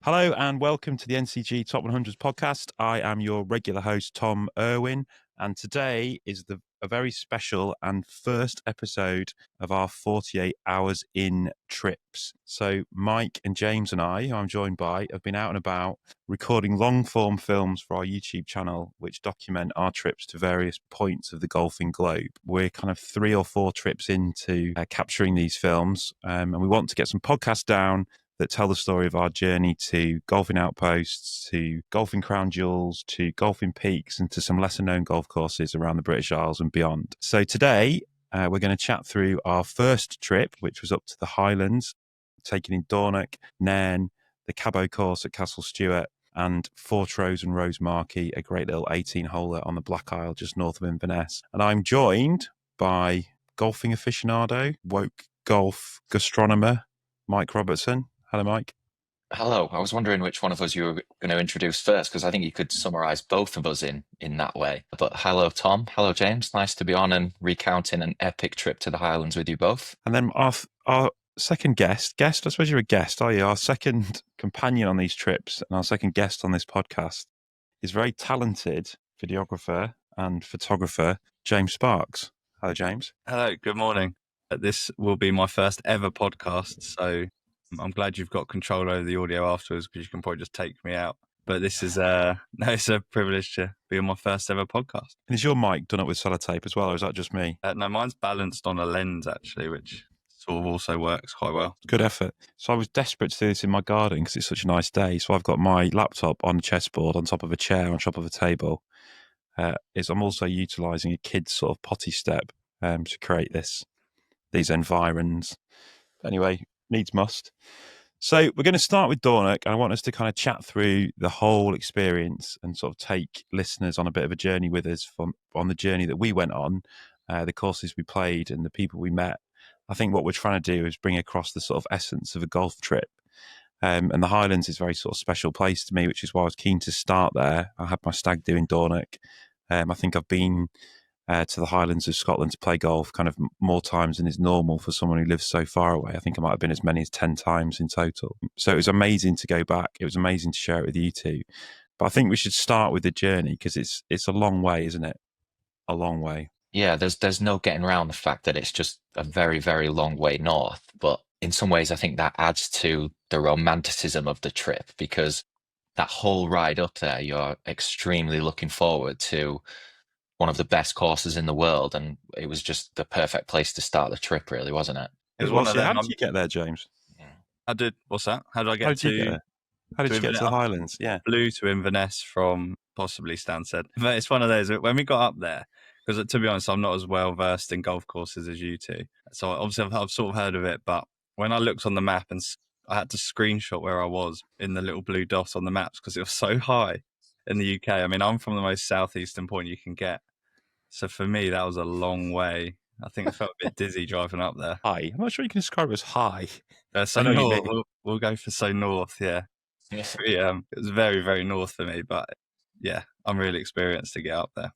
Hello and welcome to the NCG Top 100s podcast. I am your regular host, Tom Irwin, and today is a very special and first episode of our 48 hours in trips. So Mike and James and I, who I'm joined by, have been out and about recording long form films for our YouTube channel, which document our trips to various points of the golfing globe. We're kind of 3 or 4 trips into capturing these films, and we want to get some podcasts down that tell the story of our journey to golfing outposts, to golfing crown jewels, to golfing peaks, and to some lesser known golf courses around the British Isles and beyond. So today, we're going to chat through our first trip, which was up to the Highlands, taking in Dornoch, Nairn, the Cabot course at Castle Stuart, and Fortrose and Rosemarkie, a great little 18-holer on the Black Isle just north of Inverness. And I'm joined by golfing aficionado, woke golf gastronomer, Mike Robertson. Hello, Mike. Hello. I was wondering which one of us you were going to introduce first, because I think you could summarize both of us in that way. But hello, Tom. Hello, James. Nice to be on and recounting an epic trip to the Highlands with you both. And then our second guest, I suppose you're a guest, are you? Our second companion on these trips and our second guest on this podcast is very talented videographer and photographer, James Sparks. Hello, James. Hello, good morning. This will be my first ever podcast, so I'm glad you've got control over the audio afterwards, because you can probably just take me out. But this is it's a privilege to be on my first ever podcast. And is your mic done up with sellotape as well, or is that just me? No, mine's balanced on a lens actually, which sort of also works quite well. Good effort. So I was desperate to do this in my garden because it's such a nice day. So I've got my laptop on a chessboard on top of a chair on top of a table. I'm also utilising a kid's sort of potty step to create these environs. Anyway, needs must. So we're going to start with Dornoch, and I want us to kind of chat through the whole experience and sort of take listeners on a bit of a journey with us on the journey that we went on, the courses we played and the people we met. I think what we're trying to do is bring across the sort of essence of a golf trip. And the Highlands is a very sort of special place to me, which is why I was keen to start there. I had my stag do in Dornoch. I think I've been to the Highlands of Scotland to play golf kind of more times than is normal for someone who lives so far away. I think I might have been as many as 10 times in total. So it was amazing to go back. It was amazing to share it with you two. But I think we should start with the journey because it's a long way, isn't it? A long way. Yeah, there's no getting around the fact that it's just a very, very long way north. But in some ways, I think that adds to the romanticism of the trip, because that whole ride up there, you're extremely looking forward to one of the best courses in the world, and it was just the perfect place to start the trip, really, wasn't it? It was one of them. How did you get there, James? What's that? How did I get to? How did you get to the Highlands? Yeah, flew to Inverness from possibly Stansted. But it's one of those when we got up there, because to be honest, I'm not as well versed in golf courses as you two. So obviously I've sort of heard of it, but when I looked on the map and I had to screenshot where I was in the little blue dot on the maps because it was so high in the UK. I mean, I'm from the most southeastern point you can get. So for me, that was a long way. I think I felt a bit dizzy driving up there. High. I'm not sure you can describe it as high. So north, we'll go for so north, yeah. It was very, very north for me, but yeah, I'm really experienced to get up there.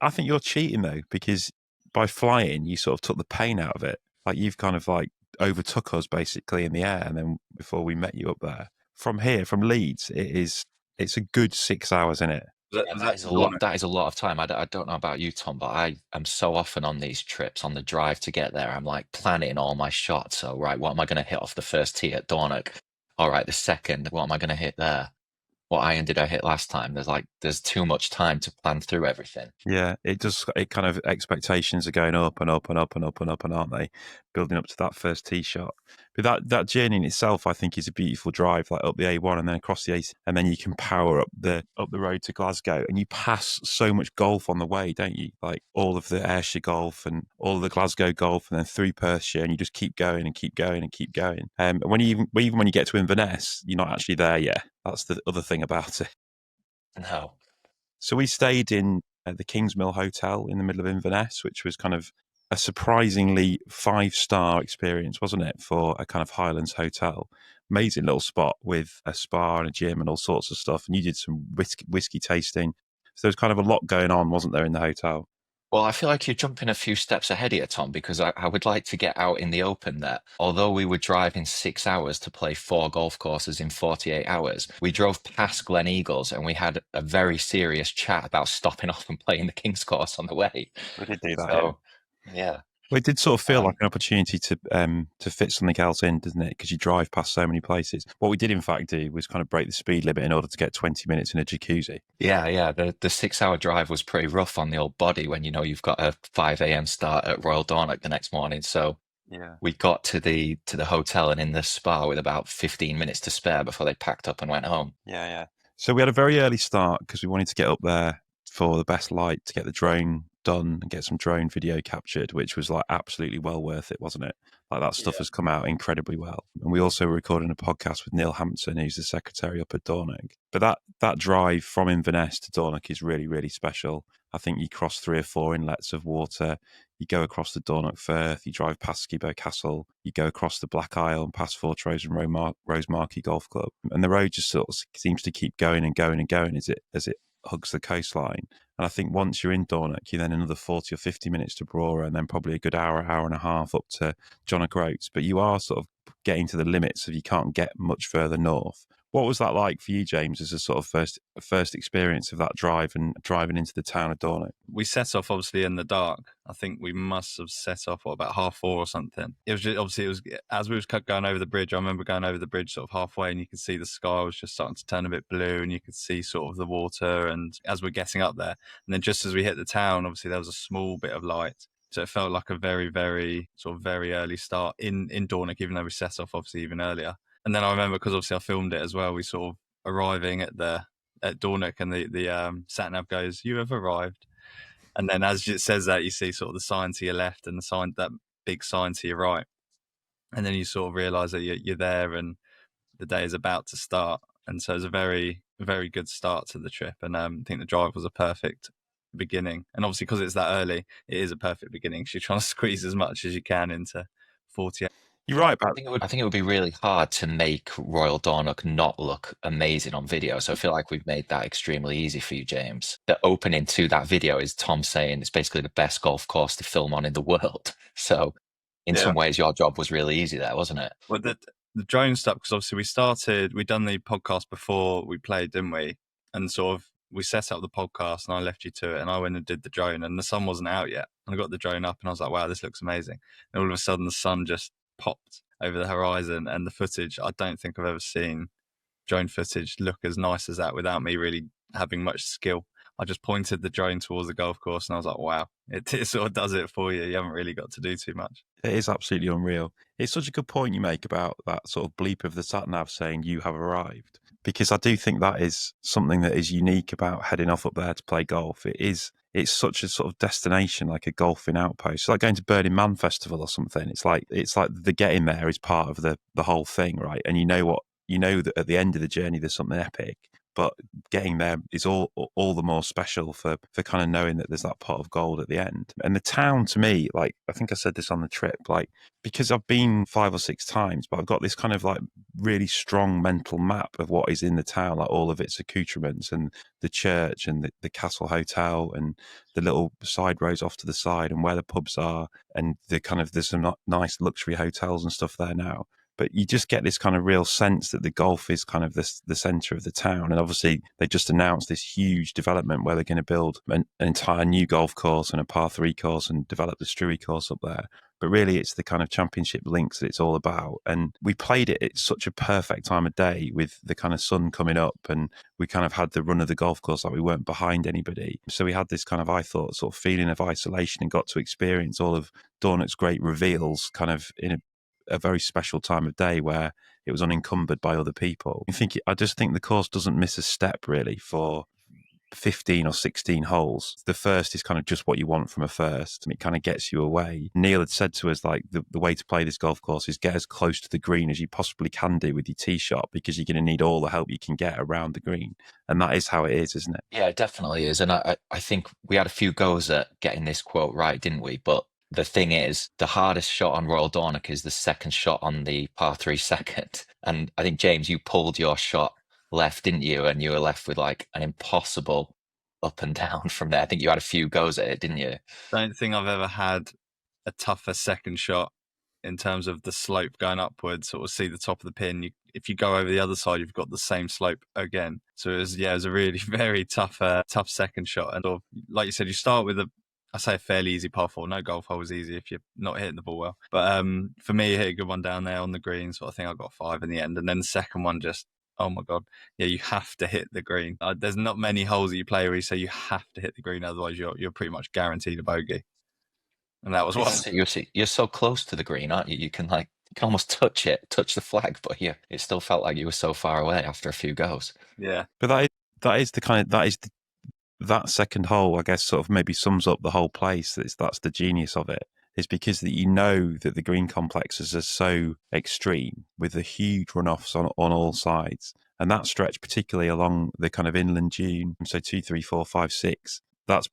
I think you're cheating though, because by flying, you sort of took the pain out of it. Like you've kind of like overtook us basically in the air, and then before we met you up there. From here, from Leeds, it's a good 6 hours, isn't it? That is a lot. That is a lot of time. I don't know about you, Tom, but I am so often on these trips on the drive to get there. I'm like planning all my shots. So, right, what am I going to hit off the first tee at Dornoch? All right, the second, what am I going to hit there? What iron did I hit last time? There's too much time to plan through everything. Yeah, it kind of expectations are going up and up and up and up and up, and aren't they? Building up to that first tee shot. But that journey in itself, I think, is a beautiful drive, like up the A1 and then across the A6, and then you can power up the road to Glasgow, and you pass so much golf on the way, don't you? Like all of the Ayrshire golf and all of the Glasgow golf, and then through Perthshire, and you just keep going and keep going and keep going. And even when you get to Inverness, you're not actually there yet. That's the other thing about it. No. So we stayed in the Kingsmill Hotel in the middle of Inverness, which was kind of a surprisingly 5-star experience, wasn't it, for a kind of Highlands hotel? Amazing little spot with a spa and a gym and all sorts of stuff. And you did some whiskey tasting. So there was kind of a lot going on, wasn't there, in the hotel? Well, I feel like you're jumping a few steps ahead here, Tom, because I would like to get out in the open there. Although we were driving 6 hours to play 4 golf courses in 48 hours, we drove past Glen Eagles and we had a very serious chat about stopping off and playing the King's Course on the way. We did do that. So, yeah. Well, it did sort of feel like an opportunity to fit something else in, doesn't it? Because you drive past so many places. What we did, in fact, do was kind of break the speed limit in order to get 20 minutes in a jacuzzi. Yeah. The 6 hour drive was pretty rough on the old body when you know you've got a 5 a.m. start at Royal Dornoch the next morning. So Yeah. we got to the hotel and in the spa with about 15 minutes to spare before they packed up and went home. Yeah. So we had a very early start because we wanted to get up there for the best light to get the drone done and get some drone video captured, which was like absolutely well worth it, wasn't it? Like that stuff has come out incredibly well. And we also were recording a podcast with Neil Hampton, who's the secretary up at Dornoch. But that drive from Inverness to Dornoch is really, really special. I think you cross 3 or 4 inlets of water. You go across the Dornoch Firth, you drive past Skibo Castle, you go across the Black Isle and past Fortrose and Rosemarkie Golf Club. And the road just sort of seems to keep going and going and going as it hugs the coastline. And I think once you're in Dornoch, you're then another 40 or 50 minutes to Brora and then probably a good hour and a half up to John O'Groats. But you are sort of getting to the limits of you can't get much further north. What was that like for you, James, as a sort of first experience of that drive and driving into the town of Dornoch? We set off obviously in the dark. I think we must have set off about 4:30 or something. It was just, obviously it was as we was going over the bridge. I remember going over the bridge sort of halfway, and you could see the sky was just starting to turn a bit blue, and you could see sort of the water. And as we're getting up there, and then just as we hit the town, obviously there was a small bit of light. So it felt like a very, very sort of very early start in Dornoch, even though we set off obviously even earlier. And then I remember, because obviously I filmed it as well, we sort of arriving at Dornoch, and the sat nav goes, "You have arrived." And then as it says that, you see sort of the sign to your left and that big sign to your right. And then you sort of realise that you're there and the day is about to start. And so it's a very, very good start to the trip. And I think the drive was a perfect beginning. And obviously because it's that early, it is a perfect beginning. So you're trying to squeeze as much as you can into 48. You're right about I think it would be really hard to make Royal Dornoch not look amazing on video. So I feel like we've made that extremely easy for you, James. The opening to that video is Tom saying it's basically the best golf course to film on in the world. So in some ways, your job was really easy there, wasn't it? Well, the drone stuff, because obviously we'd done the podcast before we played, didn't we? And sort of we set up the podcast and I left you to it and I went and did the drone and the sun wasn't out yet. And I got the drone up and I was like, wow, this looks amazing. And all of a sudden the sun just popped over the horizon, and the footage, I don't think I've ever seen drone footage look as nice as that without me really having much skill. I just pointed the drone towards the golf course and I was like, wow, it sort of does it for you. You haven't really got to do too much. It is absolutely unreal. It's such a good point you make about that sort of bleep of the sat-nav saying you have arrived, because I do think that is something that is unique about heading off up there to play golf. It's such a sort of destination, like a golfing outpost. It's like going to Burning Man Festival or something. It's like the getting there is part of the whole thing, right? And you know that at the end of the journey there's something epic, but getting there is all the more special for kind of knowing that there's that pot of gold at the end. And the town, to me, like I think I said this on the trip, like because I've been 5 or 6 times, but I've got this kind of like really strong mental map of what is in the town, like all of its accoutrements and the church and the castle hotel and the little side roads off to the side and where the pubs are and there's some nice luxury hotels and stuff there now. But you just get this kind of real sense that the golf is kind of the centre of the town. And obviously they just announced this huge development where they're going to build an entire new golf course and a par 3 course and develop the Struy course up there. But really it's the kind of championship links that it's all about. And we played it at such a perfect time of day with the kind of sun coming up, and we kind of had the run of the golf course, like we weren't behind anybody. So we had this kind of, I thought, sort of feeling of isolation and got to experience all of Dornoch's great reveals kind of in a very special time of day where it was unencumbered by other people. I just think the course doesn't miss a step really for 15 or 16 holes. The first is kind of just what you want from a first, and it kind of gets you away. Neil had said to us, like, the way to play this golf course is get as close to the green as you possibly can do with your tee shot, because you're going to need all the help you can get around the green. And that is how it is, isn't it? Yeah, it definitely is. And I think we had a few goes at getting this quote right, didn't we? But the thing is, the hardest shot on Royal Dornoch is the second shot on the par 3 second. And I think, James, you pulled your shot left, didn't you? And you were left with like an impossible up and down from there. I think you had a few goes at it, didn't you? Don't think I've ever had a tougher second shot in terms of the slope going upwards, sort of see the top of the pin. If you go over the other side, you've got the same slope again. So it was a really very tough second shot. And like you said, you start with I say a fairly easy par four. No golf hole is easy if you're not hitting the ball well. But for me, hit a good one down there on the green. So I think I got 5 in the end. And then the second one just, oh my God. Yeah, you have to hit the green. There's not many holes that you play where you say you have to hit the green. Otherwise, you're pretty much guaranteed a bogey. And that was one. You're so close to the green, aren't you? You can almost touch the flag, but it still felt like you were so far away after a few goes. Yeah. But that second hole, I guess, sort of maybe sums up the whole place. That's the genius of it, is because that you know that the green complexes are so extreme with the huge runoffs on all sides. And that stretch, particularly along the kind of inland dune, so 2, 3, 4, 5, 6, that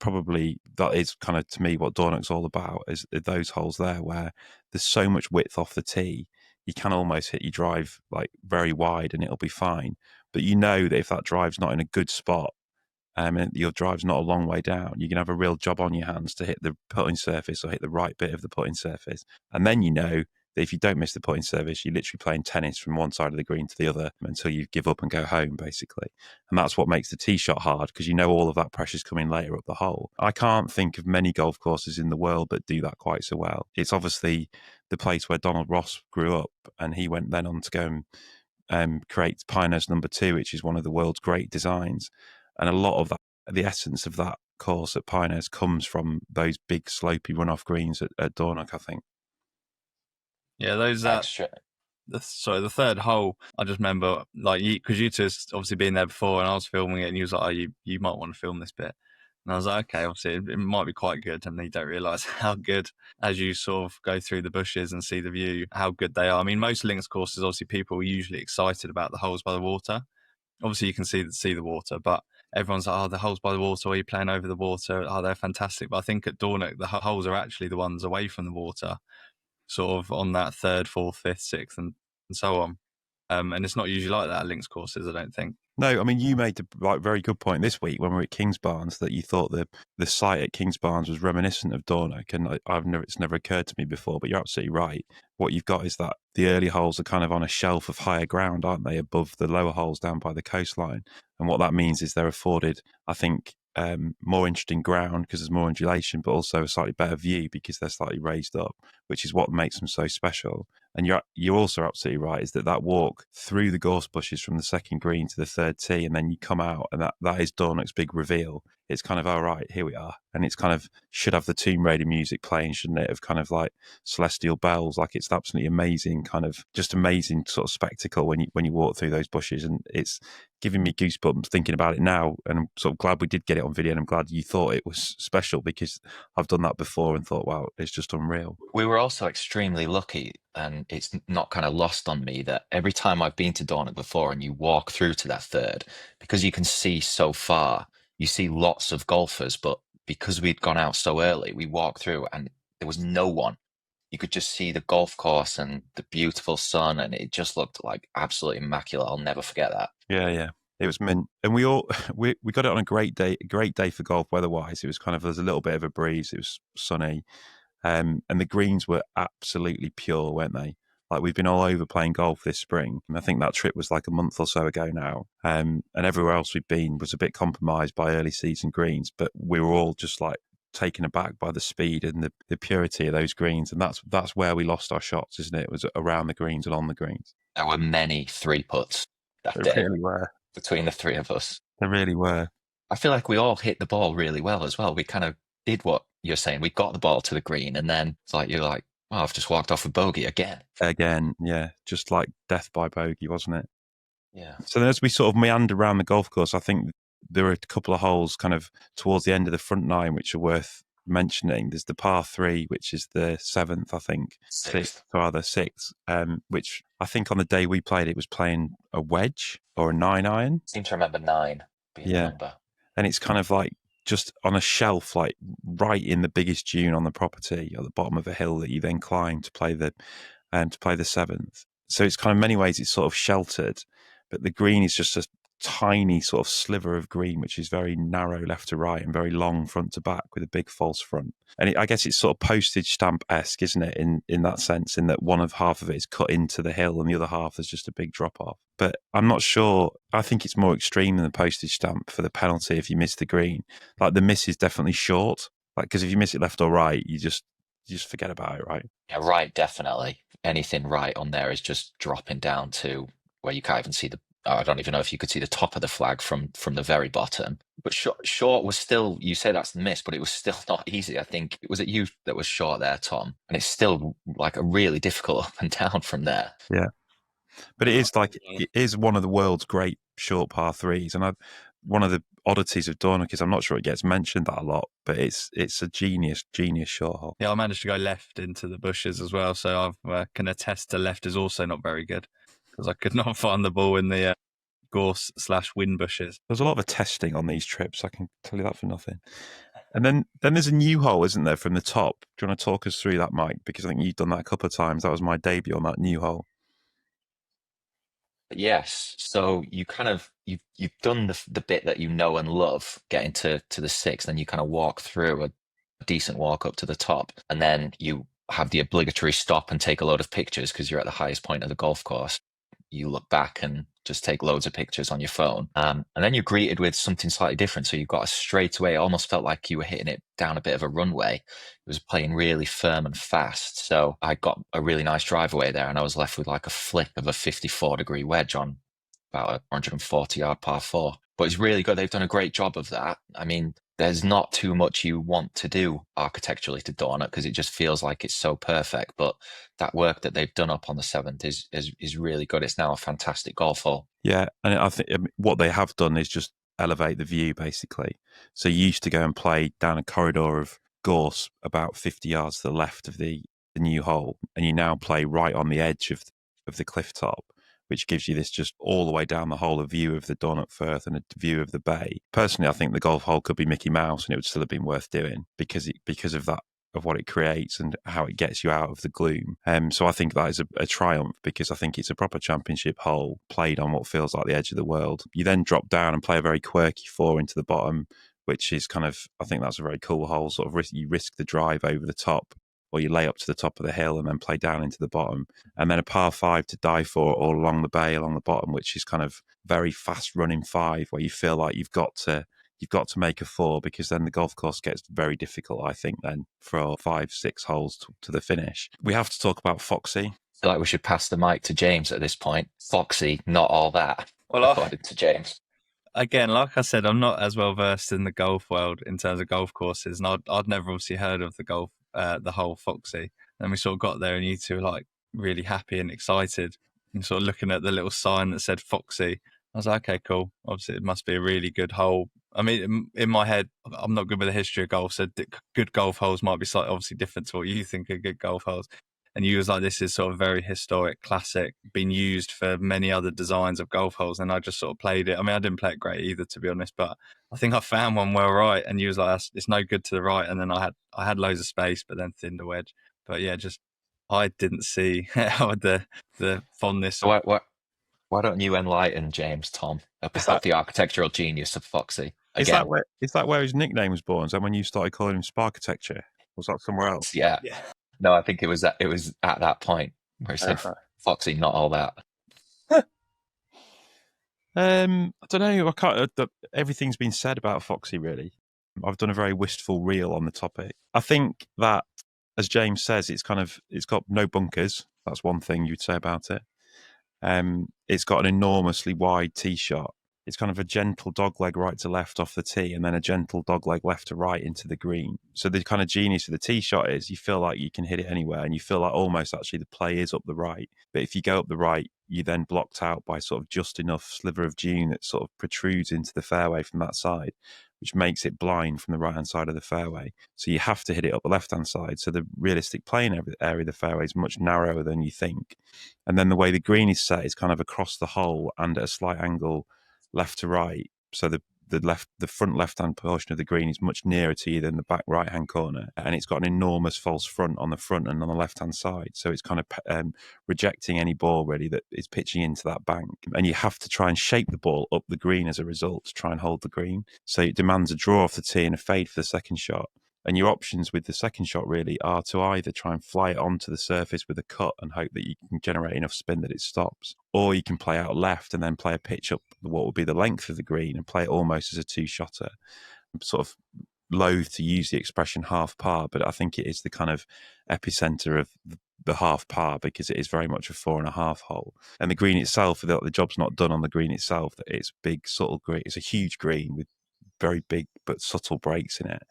is kind of, to me, what Dornoch's all about, is those holes there where there's so much width off the tee, you can almost hit your drive like very wide and it'll be fine. But you know that if that drive's not in a good spot, and your drive's not a long way down, you can have a real job on your hands to hit the putting surface or hit the right bit of the putting surface. And then you know that if you don't miss the putting surface, you're literally playing tennis from one side of the green to the other until you give up and go home, basically. And that's what makes the tee shot hard, because you know all of that pressure's coming later up the hole. I can't think of many golf courses in the world that do that quite so well. It's obviously the place where Donald Ross grew up, and he went then on to go and create Pinehurst No. 2, which is one of the world's great designs. And a lot of that, the essence of that course at Pinehurst comes from those big slopey runoff greens at Dornoch, I think. Yeah, those the third hole, I just remember, like, because you two obviously been there before, and I was filming it, and you was like, "Oh, you might want to film this bit." And I was like, "Okay, obviously it might be quite good," and you don't realise how good, as you sort of go through the bushes and see the view, how good they are. I mean, most links courses, obviously, people are usually excited about the holes by the water. Obviously, you can see the water, but everyone's like, "Oh, the holes by the water, or you're playing over the water. Oh, they're fantastic." But I think at Dornoch, the holes are actually the ones away from the water, sort of on that 3rd, 4th, 5th, 6th, and so on. And it's not usually like that at links courses, I don't think. No, I mean, you made a very good point this week when we were at Kingsbarns, that you thought the site at Kingsbarns was reminiscent of Dornoch, and it's never occurred to me before, but you're absolutely right. What you've got is that the early holes are kind of on a shelf of higher ground, aren't they, above the lower holes down by the coastline. And what that means is they're afforded, I think, more interesting ground because there's more undulation, but also a slightly better view because they're slightly raised up, which is what makes them so special. And you're also absolutely right, is that walk through the gorse bushes from the second green to the third tee, and then you come out, and that is Dornoch's big reveal. It's kind of, all right, here we are. And it's kind of, should have the Tomb Raider music playing, shouldn't it, of kind of like celestial bells. Like, it's absolutely amazing, kind of just amazing sort of spectacle when you walk through those bushes. And it's giving me goosebumps thinking about it now. And I'm sort of glad we did get it on video, and I'm glad you thought it was special, because I've done that before and thought, wow, it's just unreal. We were also extremely lucky, and it's not kind of lost on me, that every time I've been to Dornoch before and you walk through to that third, because you can see so far, you see lots of golfers, but because we'd gone out so early, we walked through and there was no one. You could just see the golf course and the beautiful sun, and it just looked like absolutely immaculate. I'll never forget that. Yeah. It was mint. And we got it on a great day for golf weather-wise. It was kind of, there's a little bit of a breeze. It was sunny. And the greens were absolutely pure, weren't they? Like, we've been all over playing golf this spring. And I think that trip was like a month or so ago now. And everywhere else we'd been was a bit compromised by early season greens, but we were all just like taken aback by the speed and the purity of those greens. And that's where we lost our shots, isn't it? It was around the greens and on the greens. There were many 3-putts that There day. really were. Between the three of us. There really were. I feel like we all hit the ball really well as well. We kind of did what you're saying. We got the ball to the green, and then it's like, you're like, oh, I've just walked off a bogey again. Yeah. Just like death by bogey, wasn't it? Yeah. So then as we sort of meander around the golf course, I think there are a couple of holes kind of towards the end of the front nine which are worth mentioning. There's the par 3, which is the 7th, I think. Sixth, which I think on the day we played, it was playing a wedge or a 9-iron. I seem to remember 9 being the number. And it's kind of like just on a shelf, like right in the biggest dune on the property, at the bottom of a hill that you then climb to play the 7th. So it's kind of, many ways it's sort of sheltered, but the green is just a tiny sort of sliver of green, which is very narrow left to right and very long front to back with a big false front. And I guess it's sort of postage stamp-esque, isn't it, in that sense, in that half of it is cut into the hill and the other half is just a big drop-off. But I'm not sure. I think it's more extreme than the postage stamp for the penalty if you miss the green. Like, the miss is definitely short, like, because if you miss it left or right, you just forget about it, right? Yeah, right, definitely. Anything right on there is just dropping down to where you can't even see I don't even know if you could see the top of the flag from the very bottom. But short was still, you say that's the miss, but it was still not easy. I think, was it you that was short there, Tom? And it's still like a really difficult up and down from there. Yeah. But it is one of the world's great short par threes. And one of the oddities of Dornoch is I'm not sure it gets mentioned that a lot, but it's a genius short hole. Yeah, I managed to go left into the bushes as well, so I can attest to left is also not very good because I could not find the ball in the gorse/wind bushes. There's a lot of testing on these trips, I can tell you that for nothing. And then there's a new hole, isn't there, from the top? Do you want to talk us through that, Mike? Because I think you've done that a couple of times. That was my debut on that new hole. Yes. So you kind of you've done the bit that you know and love, getting to the sixth, then you kind of walk through a decent walk up to the top, and then you have the obligatory stop and take a load of pictures because you're at the highest point of the golf course. You look back and just take loads of pictures on your phone. And then you're greeted with something slightly different. So you've got a straightaway, it almost felt like you were hitting it down a bit of a runway. It was playing really firm and fast. So I got a really nice drive away there, and I was left with like a flick of a 54-degree wedge on about a 140-yard par four. But it's really good. They've done a great job of that. I mean, there's not too much you want to do architecturally to Dornoch because it just feels like it's so perfect. But that work that they've done up on the seventh is really good. It's now a fantastic golf hole. Yeah, and I think what they have done is just elevate the view, basically. So you used to go and play down a corridor of gorse about 50 yards to the left of the new hole, and you now play right on the edge of the cliff top, which gives you this just all the way down the hole a view of the Dornoch Firth and a view of the bay. Personally, I think the golf hole could be Mickey Mouse and it would still have been worth doing because of that, of what it creates and how it gets you out of the gloom. So I think that is a triumph because I think it's a proper championship hole played on what feels like the edge of the world. You then drop down and play a very quirky four into the bottom, which is kind of, I think that's a very cool hole. Sort of you risk the drive over the top, or you lay up to the top of the hill and then play down into the bottom. And then a par five to die for all along the bay, along the bottom, which is kind of very fast running five where you feel like you've got to make a four because then the golf course gets very difficult, I think, then for 5-6 holes to the finish. We have to talk about Foxy. I feel like we should pass the mic to James at this point. Foxy, not all that, Well, according to James. Again, like I said, I'm not as well versed in the golf world in terms of golf courses, and I'd never obviously heard of the whole Foxy. And we sort of got there, and you two were like really happy and excited, and sort of looking at the little sign that said Foxy. I was like, okay, cool. Obviously, it must be a really good hole. I mean, in my head, I'm not good with the history of golf, so good golf holes might be slightly obviously different to what you think are good golf holes. And you was like, this is sort of very historic, classic, been used for many other designs of golf holes. And I just sort of played it. I mean, I didn't play it great either, to be honest, but I think I found one well right. And you was like, it's no good to the right. And then I had loads of space, but then thinned a wedge. But yeah, just I didn't see how the fondness. So why don't you enlighten James, Tom, about the architectural genius of Foxy? Again. Is that where his nickname was born? Is that when you started calling him Sparkitecture? Was that somewhere else? Yeah. No, I think it was at that point where he said, Foxy, not all that. I don't know. I can't. Everything's been said about Foxy, really. I've done a very wistful reel on the topic. I think that, as James says, it's got no bunkers. That's one thing you'd say about it. It's got an enormously wide tee shot. It's kind of a gentle dogleg right to left off the tee and then a gentle dogleg left to right into the green. So the kind of genius of the tee shot is you feel like you can hit it anywhere and you feel like almost actually the play is up the right. But if you go up the right, you're then blocked out by sort of just enough sliver of dune that sort of protrudes into the fairway from that side, which makes it blind from the right-hand side of the fairway. So you have to hit it up the left-hand side. So the realistic playing area of the fairway is much narrower than you think. And then the way the green is set is kind of across the hole and at a slight angle left to right. So the the front left-hand portion of the green is much nearer to you than the back right-hand corner, and it's got an enormous false front on the front and on the left-hand side. So it's kind of rejecting any ball really that is pitching into that bank, and you have to try and shape the ball up the green as a result to try and hold the green. So it demands a draw off the tee and a fade for the second shot. And your options with the second shot really are to either try and fly it onto the surface with a cut and hope that you can generate enough spin that it stops, or you can play out left and then play a pitch up what would be the length of the green and play it almost as a two-shotter. I'm sort of loath to use the expression half par, but I think it is the kind of epicenter of the half par because it is very much a 4.5 hole. And the green itself, the job's not done on the green itself. It's big, subtle green. It's a huge green with very big but subtle breaks in it.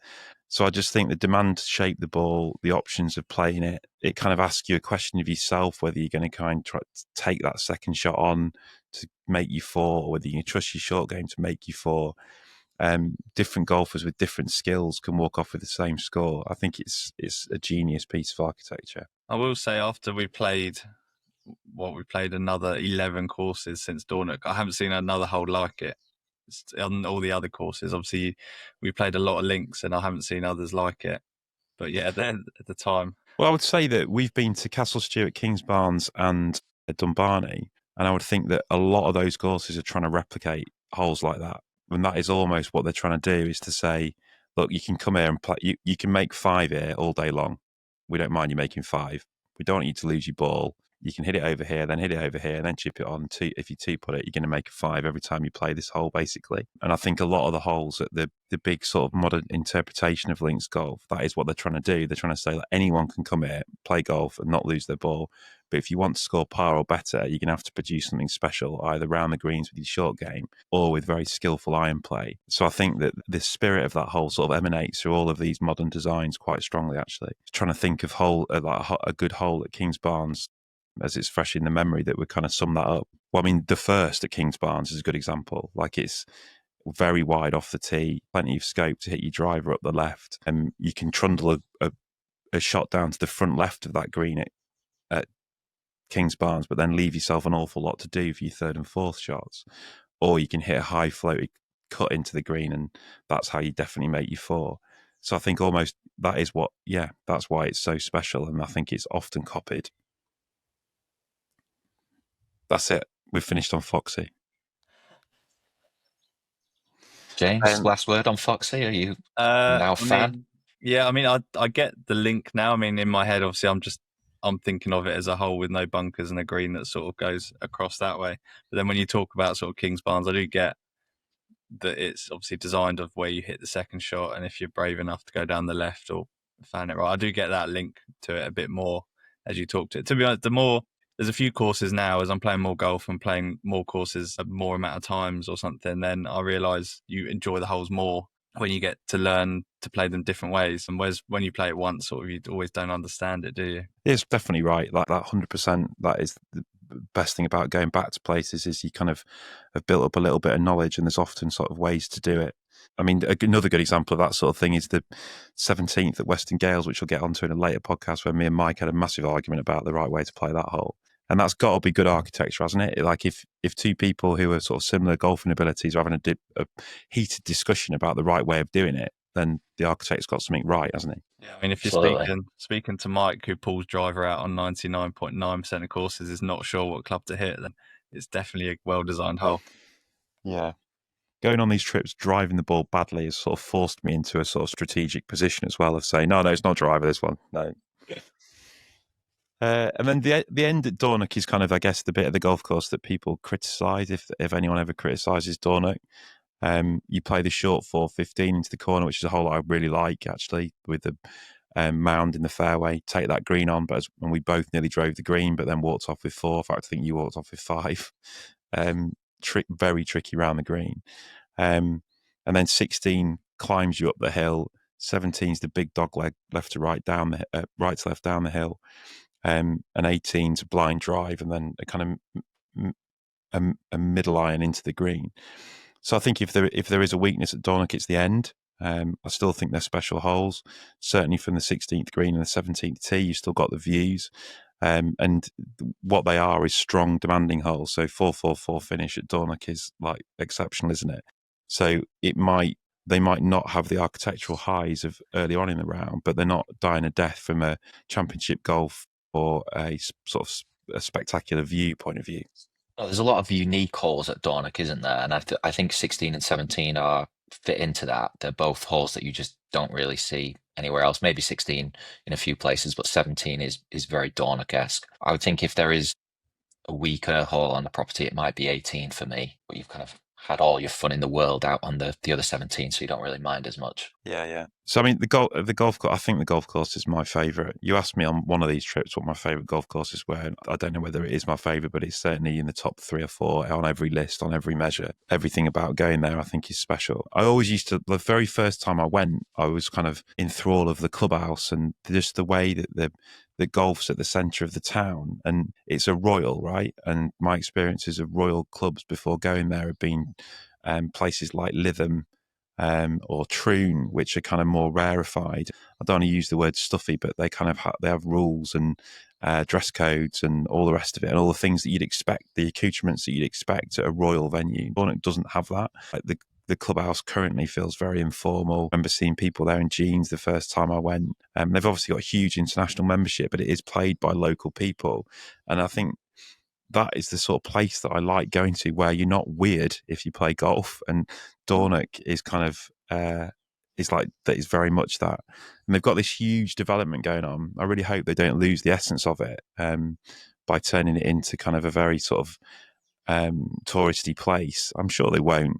So I just think the demand to shape the ball, the options of playing it, it kind of asks you a question of yourself, whether you're going to kind of try to take that second shot on to make you four, or whether you can trust your short game to make you four. Different golfers with different skills can walk off with the same score. I think it's a genius piece of architecture. I will say, after we played another 11 courses since Dornoch, I haven't seen another hole like it. On all the other courses, obviously we played a lot of links and I haven't seen others like it, but yeah, then at the time. Well, I would say that we've been to Castle Stuart, Kingsbarns and Dumbarnie, and I would think that a lot of those courses are trying to replicate holes like that, and that is almost what they're trying to do, is to say, look, you can come here and play, you can make 5 here all day long, we don't mind you making 5, we don't want you to lose your ball. You can hit it over here, then hit it over here, and then chip it on. If you two-putt it, you're going to make a 5 every time you play this hole, basically. And I think a lot of the holes, the big sort of modern interpretation of links golf, that is what they're trying to do. They're trying to say that anyone can come here, play golf, and not lose their ball. But if you want to score par or better, you're going to have to produce something special, either round the greens with your short game or with very skillful iron play. So I think that the spirit of that hole sort of emanates through all of these modern designs quite strongly, actually. Trying to think of a good hole at Kingsbarns, as it's fresh in the memory, that would kind of sum that up. Well, I mean, the first at Kingsbarns is a good example. Like, it's very wide off the tee, plenty of scope to hit your driver up the left, and you can trundle a shot down to the front left of that green at Kingsbarns, but then leave yourself an awful lot to do for your third and fourth shots. Or you can hit a high floated cut into the green, and that's how you definitely make your 4. So I think almost that is that's why it's so special, and I think it's often copied. That's it. We've finished on Foxy. James, last word on Foxy? Are you now a fan? I get the link now. I mean, in my head, obviously, I'm thinking of it as a hole with no bunkers and a green that sort of goes across that way. But then when you talk about sort of Kingsbarns, I do get that it's obviously designed of where you hit the second shot, and if you're brave enough to go down the left or fan it right, I do get that link to it a bit more as you talk to it. To be honest, there's a few courses now, as I'm playing more golf and playing more courses a more amount of times or something, then I realise you enjoy the holes more when you get to learn to play them different ways. And whereas when you play it once, sort of, you always don't understand it, do you? It's definitely right. Like that 100%, that is the best thing about going back to places, is you kind of have built up a little bit of knowledge, and there's often sort of ways to do it. I mean, another good example of that sort of thing is the 17th at Western Gales, which we'll get onto in a later podcast, where me and Mike had a massive argument about the right way to play that hole. And that's got to be good architecture, hasn't it? Like, if two people who are sort of similar golfing abilities are having a heated discussion about the right way of doing it, then the architect's got something right, hasn't he? Yeah, I mean, if you're speaking to Mike, who pulls driver out on 99.9% of courses, is not sure what club to hit, then it's definitely a well-designed hole. Yeah. Going on these trips, driving the ball badly has sort of forced me into a sort of strategic position as well, of saying, no, it's not driver, this one. No. And then the end at Dornoch is kind of, I guess, the bit of the golf course that people criticise, if anyone ever criticises Dornoch. You play the short 415 into the corner, which is a hole I really like, actually, with the mound in the fairway. Take that green on, and we both nearly drove the green, but then walked off with 4. In fact, I think you walked off with 5. Very tricky round the green. And then 16 climbs you up the hill. 17 is the big dog leg left to right right to left down the hill. And 18's a blind drive, and then a kind of a middle iron into the green. So I think if there is a weakness at Dornoch, it's the end. I still think they're special holes. Certainly from the 16th green and the 17th tee, you've still got the views. And what they are is strong, demanding holes. So 4-4-4 finish at Dornoch is like exceptional, isn't it? So they might not have the architectural highs of early on in the round, but they're not dying a death from a championship golf or a sort of a spectacular view point of view. Well, there's a lot of unique holes at Dornoch, isn't there? And I think 16 and 17 are fit into that. They're both holes that you just don't really see anywhere else. Maybe 16 in a few places, but 17 is very Dornoch-esque. I would think if there is a weaker hole on the property, it might be 18 for me. But you've kind of had all your fun in the world out on the other 17, so you don't really mind as much. Yeah. So I mean, the golf course. I think the golf course is my favourite. You asked me on one of these trips what my favourite golf courses were. And I don't know whether it is my favourite, but it's certainly in the top 3 or 4 on every list, on every measure. Everything about going there, I think, is special. I always used to. The very first time I went, I was kind of in thrall of the clubhouse and just the way that the golf's at the centre of the town, and it's a Royal, right? And my experiences of Royal clubs before going there have been places like Lytham or Troon, which are kind of more rarefied. I don't want to use the word stuffy, but they kind of they have rules and dress codes and all the rest of it, and all the things that you'd expect, the accoutrements that you'd expect at a Royal venue. Dornoch doesn't have that. Like the clubhouse currently feels very informal. I remember seeing people there in jeans the first time I went. They've obviously got a huge international membership, but it is played by local people. And I think that is the sort of place that I like going to, where you're not weird if you play golf. And Dornoch is kind of, is like, that is very much that. And they've got this huge development going on. I really hope they don't lose the essence of it by turning it into kind of a very sort of touristy place. I'm sure they won't.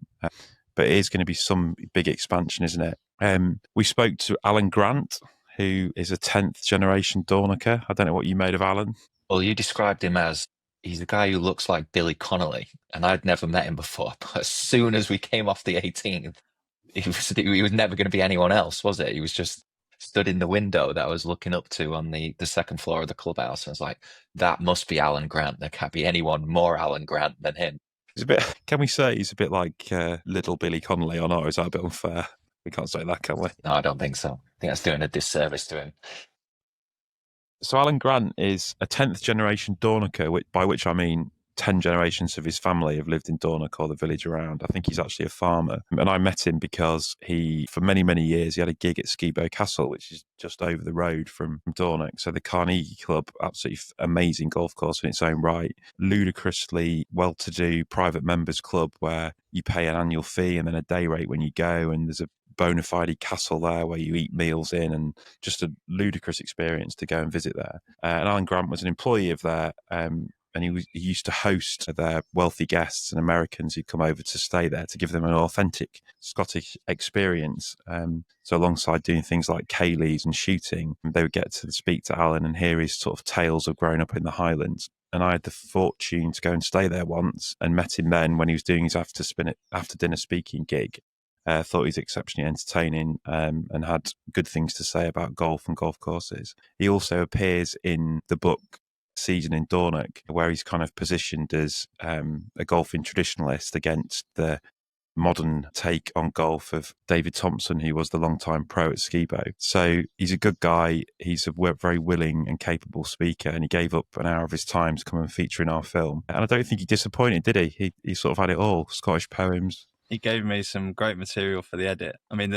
But it is going to be some big expansion, isn't it? We spoke to Alan Grant, who is a 10th generation Dornocher. I don't know what you made of Alan. Well, you described him as he's the guy who looks like Billy Connolly, and I'd never met him before. But as soon as we came off the 18th, he was never going to be anyone else, was it? He was just stood in the window that I was looking up to on the second floor of the clubhouse. And I was like, that must be Alan Grant. There can't be anyone more Alan Grant than him. He's a bit. Can we say he's a bit like little Billy Connolly or not? Or is that a bit unfair? We can't say that, can we? No, I don't think so. I think that's doing a disservice to him. So Alan Grant is a 10th generation Dornocher, by which I mean 10 generations of his family have lived in Dornoch or the village around. I think he's actually a farmer. And I met him because for many, many years, he had a gig at Skibo Castle, which is just over the road from Dornoch. So the Carnegie Club, absolutely amazing golf course in its own right. Ludicrously well-to-do private members club where you pay an annual fee and then a day rate when you go. And there's a bona fide castle there where you eat meals in, and just a ludicrous experience to go and visit there. And Alan Grant was an employee of there. And he used to host their wealthy guests and Americans who'd come over to stay there to give them an authentic Scottish experience. So alongside doing things like ceilidhs and shooting, they would get to speak to Alan and hear his sort of tales of growing up in the Highlands. And I had the fortune to go and stay there once and met him then when he was doing his after dinner speaking gig. Thought he was exceptionally entertaining and had good things to say about golf and golf courses. He also appears in the book Season in Dornoch, where he's kind of positioned as a golfing traditionalist against the modern take on golf of David Thompson, who was the long-time pro at Skibo. So he's a good guy. He's a very willing and capable speaker, and he gave up an hour of his time to come and feature in our film. And I don't think he disappointed, did he? He sort of had it all. Scottish poems. He gave me some great material for the edit. I mean,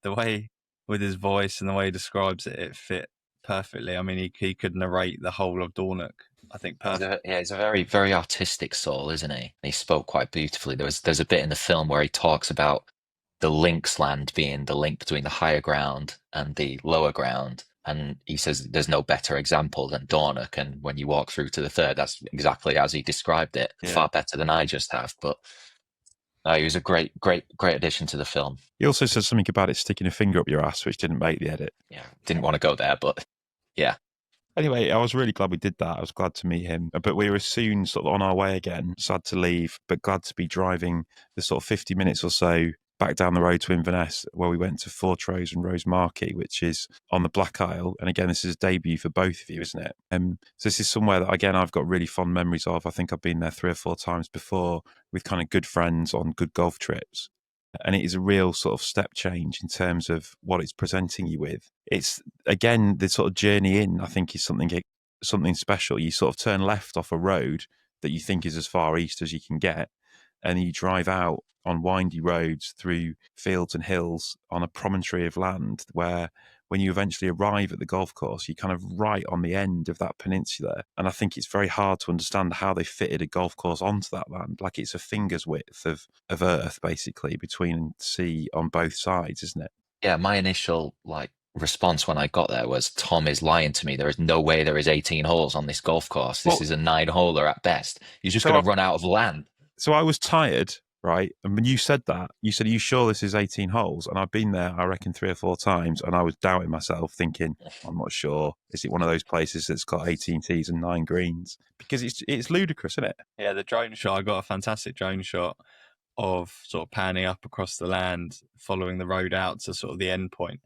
the way with his voice and the way he describes it, it fit perfectly. I mean, he could narrate the whole of Dornoch, I think, perfectly. He's a very, very artistic soul, isn't he? He spoke quite beautifully. There's a bit in the film where he talks about the links land being the link between the higher ground and the lower ground. And he says there's no better example than Dornoch. And when you walk through to the third, that's exactly as he described it. Yeah. Far better than I just have. But he was a great addition to the film. He also said something about it sticking a finger up your ass, which didn't make the edit. Yeah, didn't want to go there, but yeah. Anyway, I was really glad we did that. I was glad to meet him. But we were soon sort of on our way again, sad to leave, but glad to be driving the sort of 50 minutes or so back down the road to Inverness, where we went to Fortrose and Rosemarkie, which is on the Black Isle. And again, this is a debut for both of you, isn't it? So this is somewhere that, again, I've got really fond memories of. I think I've been there 3 or 4 times before with kind of good friends on good golf trips. And it is a real sort of step change in terms of what it's presenting you with. It's, again, the sort of journey in, I think, is something special. You sort of turn left off a road that you think is as far east as you can get. and you drive out on windy roads through fields and hills on a promontory of land where when you eventually arrive at the golf course, you're kind of right on the end of that peninsula. And I think it's very hard to understand how they fitted a golf course onto that land. Like it's a finger's width of earth, basically, between sea on both sides, isn't it? Yeah, my initial response when I got there was, Tom is lying to me. There is no way there is 18 holes on this golf course. This is a 9-holer at best. You're just going to run out of land. So I was tired, right? And when you said that, you said, are you sure this is 18 holes? And I've been there, I reckon, 3 or 4 times, and I was doubting myself, thinking, I'm not sure. Is it one of those places that's got 18 tees and 9 greens? Because it's ludicrous, isn't it? Yeah, the drone shot, I got a fantastic drone shot of sort of panning up across the land, following the road out to sort of the end point.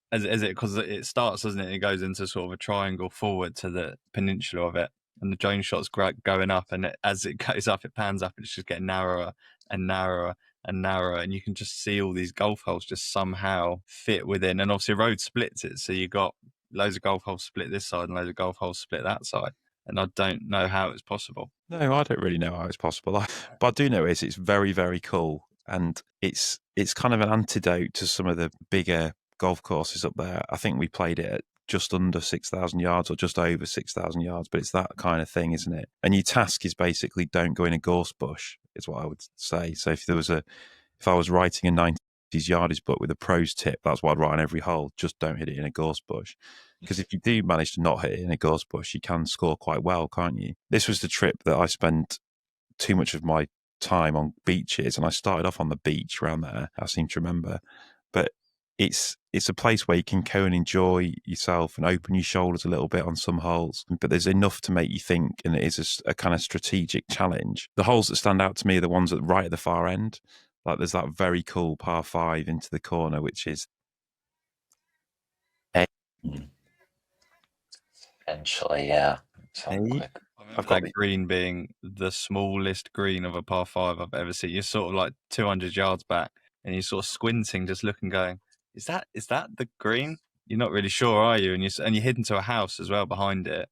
Because it starts, doesn't it? It goes into sort of a triangle forward to the peninsula of it, and the drone shot's going up, and as it goes up, it pans up, and it's just getting narrower and narrower and narrower, and you can just see all these golf holes just somehow fit within. And obviously, a road splits it, so you got loads of golf holes split this side and loads of golf holes split that side. And I don't know how it's possible. No, I don't really know how it's possible. But I do know it's very, very cool, and it's kind of an antidote to some of the bigger golf courses up there. I think we played it at just under 6,000 yards or just over 6,000 yards, but it's that kind of thing, isn't it? And your task is basically don't go in a gorse bush, is what I would say. So if I was writing a 90s yardage book with a pros tip, that's what I'd write on every hole. Just don't hit it in a gorse bush. Because if you do manage to not hit it in a gorse bush, you can score quite well, can't you? This was the trip that I spent too much of my time on beaches, and I started off on the beach around there, I seem to remember. But it's a place where you can go and enjoy yourself and open your shoulders a little bit on some holes, but there's enough to make you think, and it is a kind of strategic challenge. The holes that stand out to me are the ones right at the far end. Like there's that very cool par 5 into the corner, which is Eventually, yeah. I've got that green being the smallest green of a par 5 I've ever seen. You're sort of like 200 yards back, and you're sort of squinting, just looking, going, is that the green? You're not really sure, are you? And you're hidden to a house as well behind it,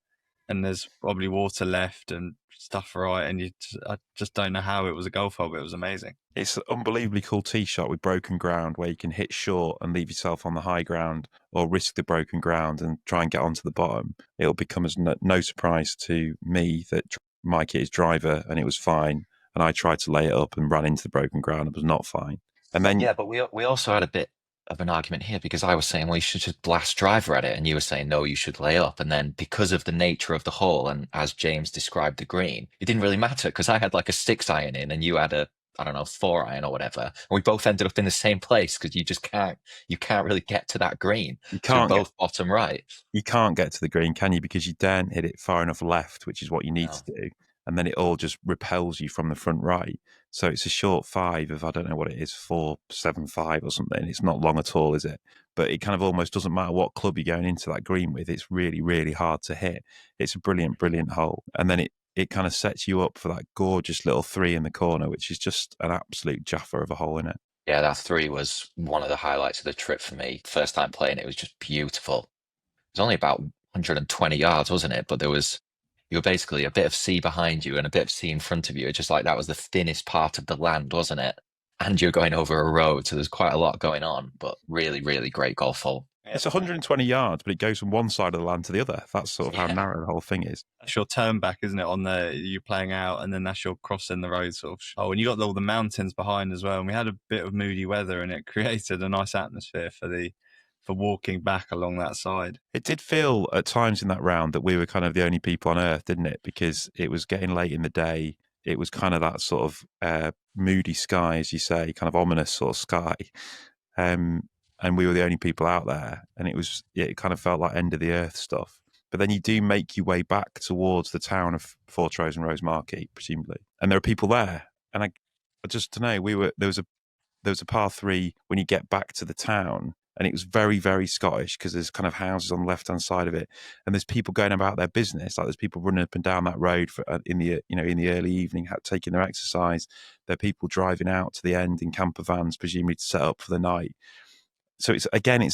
and there's probably water left and stuff right, and I just don't know how it was a golf hole, but it was amazing. It's an unbelievably cool tee shot with broken ground where you can hit short and leave yourself on the high ground, or risk the broken ground and try and get onto the bottom. It'll become as no surprise to me that Mike hit his driver and it was fine, and I tried to lay it up and ran into the broken ground and it was not fine. And then but we also had a bit of an argument here, because I was saying, well, you should just blast driver at it, and you were saying, no, you should lay up. And then because of the nature of the hole, and as James described the green, it didn't really matter, because I had like a 6-iron in and you had a, I don't know, 4-iron or whatever, and we both ended up in the same place, because you can't really get to that green. You can't both bottom right. You can't get to the green, can you? Because you daren't hit it far enough left, which is what you need to do. And then it all just repels you from the front right. So it's a short 5 of, I don't know what it is, 4.75 or something. It's not long at all, is it? But it kind of almost doesn't matter what club you're going into that green with. It's really, really hard to hit. It's a brilliant, brilliant hole. And then it kind of sets you up for that gorgeous little 3 in the corner, which is just an absolute jaffer of a hole, isn't it? Yeah, that 3 was one of the highlights of the trip for me. First time playing it was just beautiful. It was only about 120 yards, wasn't it? But you were basically a bit of sea behind you and a bit of sea in front of you. It's just like that was the thinnest part of the land, wasn't it? And you're going over a road, so there's quite a lot going on, but really, really great golf hole. It's 120 yards, but it goes from one side of the land to the other. That's sort of how narrow the whole thing is. That's your turn back, isn't it? You're playing out, and then that's your crossing the road sort of. Oh, and you got all the mountains behind as well. And we had a bit of moody weather, and it created a nice atmosphere for walking back along that side. It did feel at times in that round that we were kind of the only people on earth, didn't it? Because it was getting late in the day. It was kind of that sort of moody sky, as you say, kind of ominous sort of sky. And we were the only people out there. And it kind of felt like end of the earth stuff. But then you do make your way back towards the town of Fortrose and Rosemarkie, presumably. And there are people there. And I just don't know, there was a par 3 when you get back to the town. And it was very, very Scottish, because there's kind of houses on the left-hand side of it, and there's people going about their business. Like there's people running up and down that road in the early evening, taking their exercise. There are people driving out to the end in camper vans, presumably to set up for the night. So it's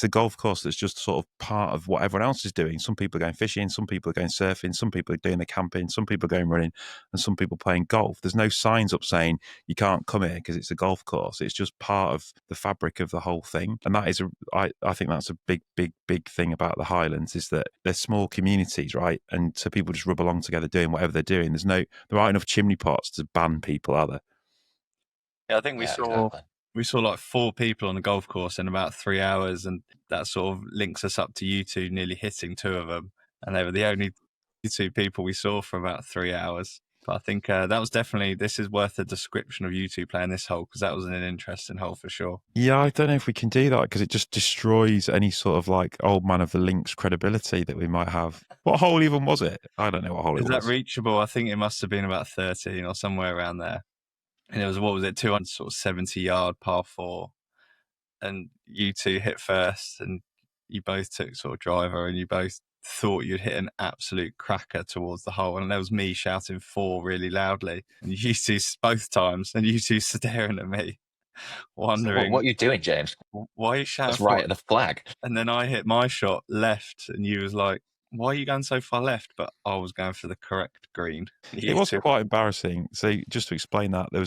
a golf course that's just sort of part of what everyone else is doing. Some people are going fishing, some people are going surfing, some people are doing the camping, some people are going running, and some people playing golf. There's no signs up saying you can't come here because it's a golf course. It's just part of the fabric of the whole thing. And that is I think that's a big thing about the Highlands, is that they're small communities, right? And so people just rub along together doing whatever they're doing. There aren't enough chimney pots to ban people, are there? Yeah, I think we exactly. saw like 4 people on the golf course in about 3 hours, and that sort of links us up to you two nearly hitting 2 of them, and they were the only 2 people we saw for about 3 hours. But I think that was definitely, this is worth a description of you two playing this hole, because that was an interesting hole for sure. Yeah, I don't know if we can do that, because it just destroys any sort of like old man of the links credibility that we might have. What hole even was it? I don't know what hole it Is was. that reachable? I think it must have been about 13 or somewhere around there. And it was, what was it, 270-yard par 4. And you two hit first, and you both took sort of driver, and you both thought you'd hit an absolute cracker towards the hole. And there was me shouting 4 really loudly, and you two both times, and you two staring at me, wondering, What are you doing, James? why are you shouting That's 4? right at the flag. And then I hit my shot left, and you was like, why are you going so far left? But I was going for the correct green. It was quite embarrassing. So just to explain that, there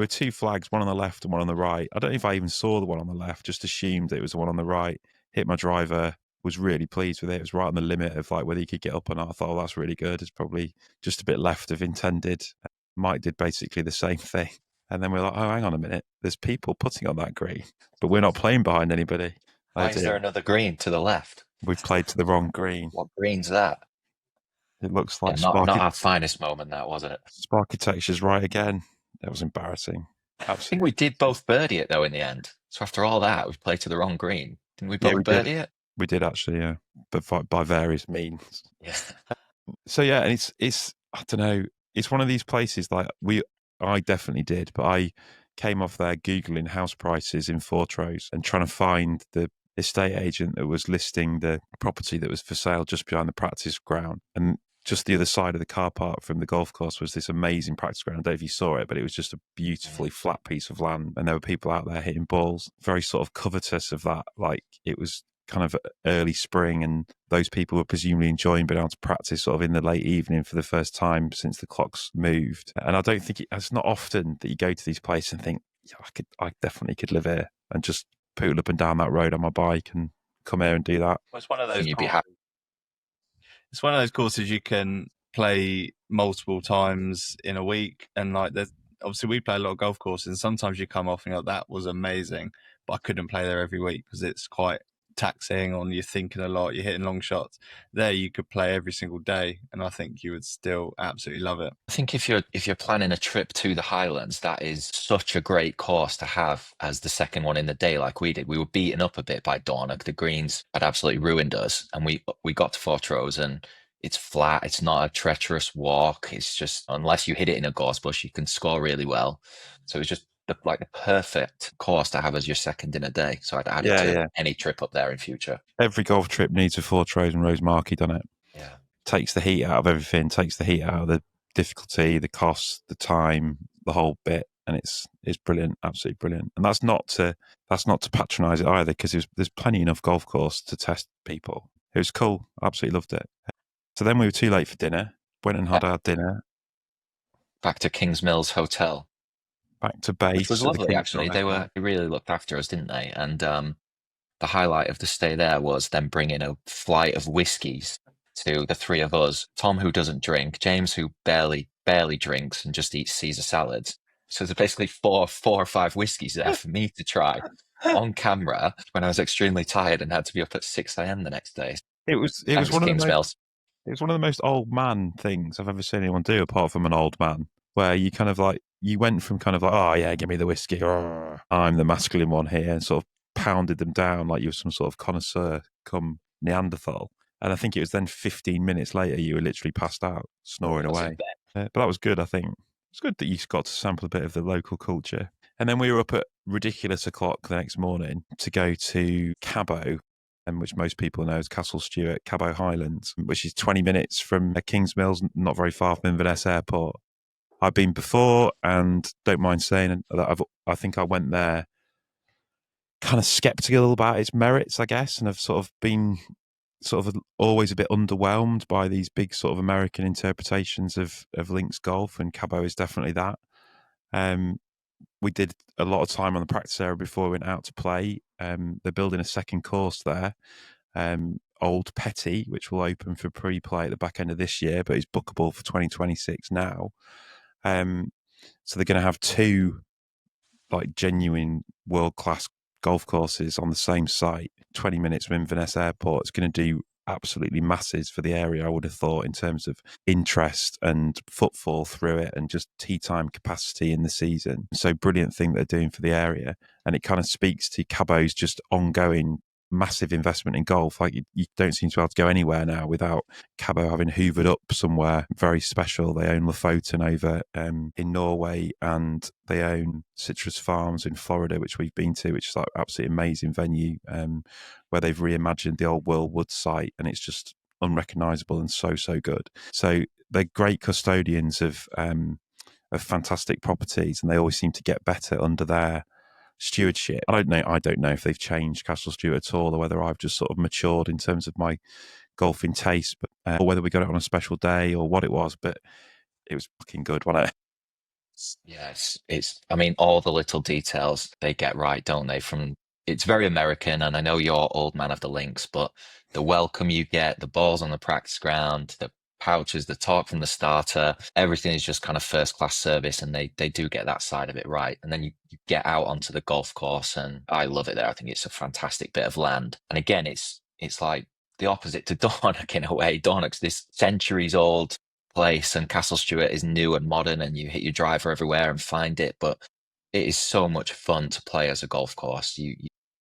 were 2 flags, one on the left and one on the right. I don't know if I even saw the one on the left, just assumed it was the one on the right. Hit my driver, was really pleased with it. It was right on the limit of like whether you could get up or not. I thought, oh, that's really good. It's probably just a bit left of intended. Mike did basically the same thing. And then we're like, oh, hang on a minute. There's people putting on that green, but we're not playing behind anybody. Why is there another green to the left? We've played to the wrong green. What green's that? It looks like not our finest moment, that, wasn't it? Sparkitecture's right again. That was embarrassing. Absolutely. I think we did both birdie it, though, in the end. So after all that, we played to the wrong green. Didn't we both birdie it? We did actually, yeah. But by various means. Yeah. So, yeah, and it's I don't know, it's one of these places like I definitely did, but I came off there Googling house prices in Fortrose and trying to find the estate agent that was listing the property that was for sale just behind the practice ground. And just the other side of the car park from the golf course was this amazing practice ground. I don't know if you saw it, but it was just a beautifully flat piece of land. And there were people out there hitting balls, very sort of covetous of that. Like it was kind of early spring, and those people were presumably enjoying being able to practice sort of in the late evening for the first time since the clocks moved. And I don't think it's not often that you go to these places and think, yeah, I definitely could live here and just poodle up and down that road on my bike and come here and do that. Well, it's one of those. You'd be happy. It's one of those courses you can play multiple times in a week, and like there's obviously we play a lot of golf courses, and sometimes you come off and you're like, that was amazing, but I couldn't play there every week because it's quite taxing on, you're thinking a lot, you're hitting long shots. There you could play every single day, and I think you would still absolutely love it. I think if you're planning a trip to the Highlands, that is such a great course to have as the second one in the day, like we did. We were beaten up a bit by Dornoch. The greens had absolutely ruined us, and we got to Fortrose, and it's flat. It's not a treacherous walk. It's just, unless you hit it in a gorse bush, you can score really well. So it's just the perfect course to have as your second in a day. So I'd add it to any trip up there in future. Every golf trip needs a Fortrose and Rosemarkie, doesn't it? Yeah. Takes the heat out of everything, takes the heat out of the difficulty, the cost, the time, the whole bit. And it's brilliant, absolutely brilliant. And that's not to patronise it either, because there's plenty enough golf course to test people. It was cool, absolutely loved it. So then we were too late for dinner, went and had our dinner. Back to Kings Mills Hotel. Back to base. Which was lovely, actually. They really looked after us, didn't they? And the highlight of the stay there was them bringing a flight of whiskies to the 3 of us. Tom, who doesn't drink, James, who barely drinks and just eats Caesar salads. So there's basically 4 or 5 whiskies there for me to try on camera when I was extremely tired and had to be up at 6 a.m. the next day. It was one of the most old man things I've ever seen anyone do, apart from an old man, where you kind of like, you went from kind of like, oh yeah, give me the whiskey, I'm the masculine one here, and sort of pounded them down like you were some sort of connoisseur come Neanderthal. And I think it was then 15 minutes later you were literally passed out, snoring away. But that was good, I think. It's good that you got to sample a bit of the local culture. And then we were up at ridiculous o'clock the next morning to go to Cabot, which most people know as Castle Stuart, Cabot Highlands, which is 20 minutes from Kings Mills, not very far from Inverness Airport. I've been before, and don't mind saying that I think I went there kind of skeptical about its merits, I guess, and I've sort of been always a bit underwhelmed by these big sort of American interpretations of links golf, and Cabot is definitely that. We did a lot of time on the practice area before we went out to play. They're building a second course there, Old Petty, which will open for pre-play at the back end of this year, but is bookable for 2026 now. So they're going to have two like genuine world-class golf courses on the same site, 20 minutes from Inverness Airport. It's going to do absolutely masses for the area, I would have thought, in terms of interest and footfall through it and just tee time capacity in the season. So brilliant thing they're doing for the area. And it kind of speaks to Cabot's just ongoing massive investment in golf. Like you don't seem to be able to go anywhere now without Cabot having hoovered up somewhere very special. They own Lofoten over in Norway, and they own Citrus Farms in Florida, which we've been to, which is like absolutely amazing venue where they've reimagined the old World Wood site, and it's just unrecognizable and so good. So they're great custodians of fantastic properties, and they always seem to get better under their stewardship. I don't know if they've changed Castle Stuart at all, or whether I've just sort of matured in terms of my golfing taste, but or whether we got it on a special day or what it was, but it was fucking good, wasn't it? Yes, it's. I mean, all the little details they get right, don't they? It's very American, and I know you're old man of the links, but the welcome you get, the balls on the practice ground, the pouches, the talk from the starter, everything is just kind of first class service, and they do get that side of it right. And then you get out onto the golf course, and I love it there. I think it's a fantastic bit of land. And again, it's like the opposite to Dornoch in a way. Dornoch's this centuries old place, and Castle Stuart is new and modern, and you hit your driver everywhere and find it. But it is so much fun to play as a golf course.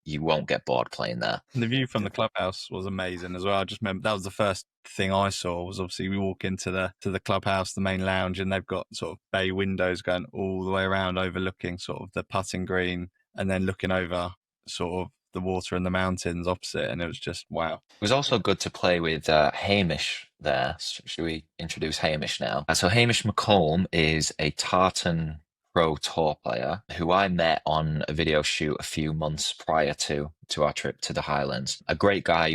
You won't get bored playing there. And the view from the clubhouse was amazing as well. I just remember that was the first thing I saw. Was obviously we walk into the clubhouse, the main lounge, and they've got sort of bay windows going all the way around, overlooking sort of the putting green, and then looking over sort of the water and the mountains opposite. And it was just wow. It was also good to play with Hamish there. Should we introduce Hamish now? So Hamish McComb is a tartan pro tour player who I met on a video shoot a few months prior to our trip to the Highlands. A great guy.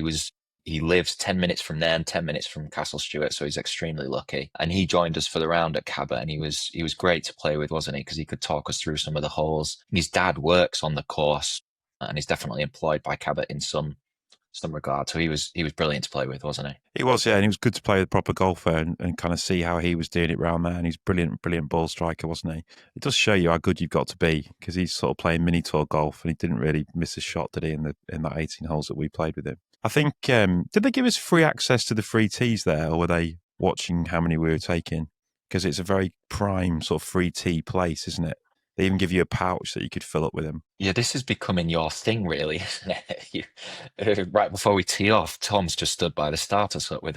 He lives 10 minutes from there and 10 minutes from Castle Stuart, so he's extremely lucky. And he joined us for the round at Cabot, and he was great to play with, wasn't he? Because he could talk us through some of the holes. His dad works on the course, and he's definitely employed by Cabot in some regard. So he was brilliant to play with, wasn't he? He was, yeah, and he was good to play with a proper golfer and kind of see how he was doing it round there. And he's brilliant ball striker, wasn't he? It does show you how good you've got to be, because he's sort of playing mini tour golf, and he didn't really miss a shot, did he, in that 18 holes that we played with him? I think did they give us free access to the free tees there, or were they watching how many we were taking? Because it's a very prime sort of free tee place, isn't it? They even give you a pouch that you could fill up with them. Yeah, this is becoming your thing, really, isn't it? Right before we tee off, Tom's just stood by the starter set with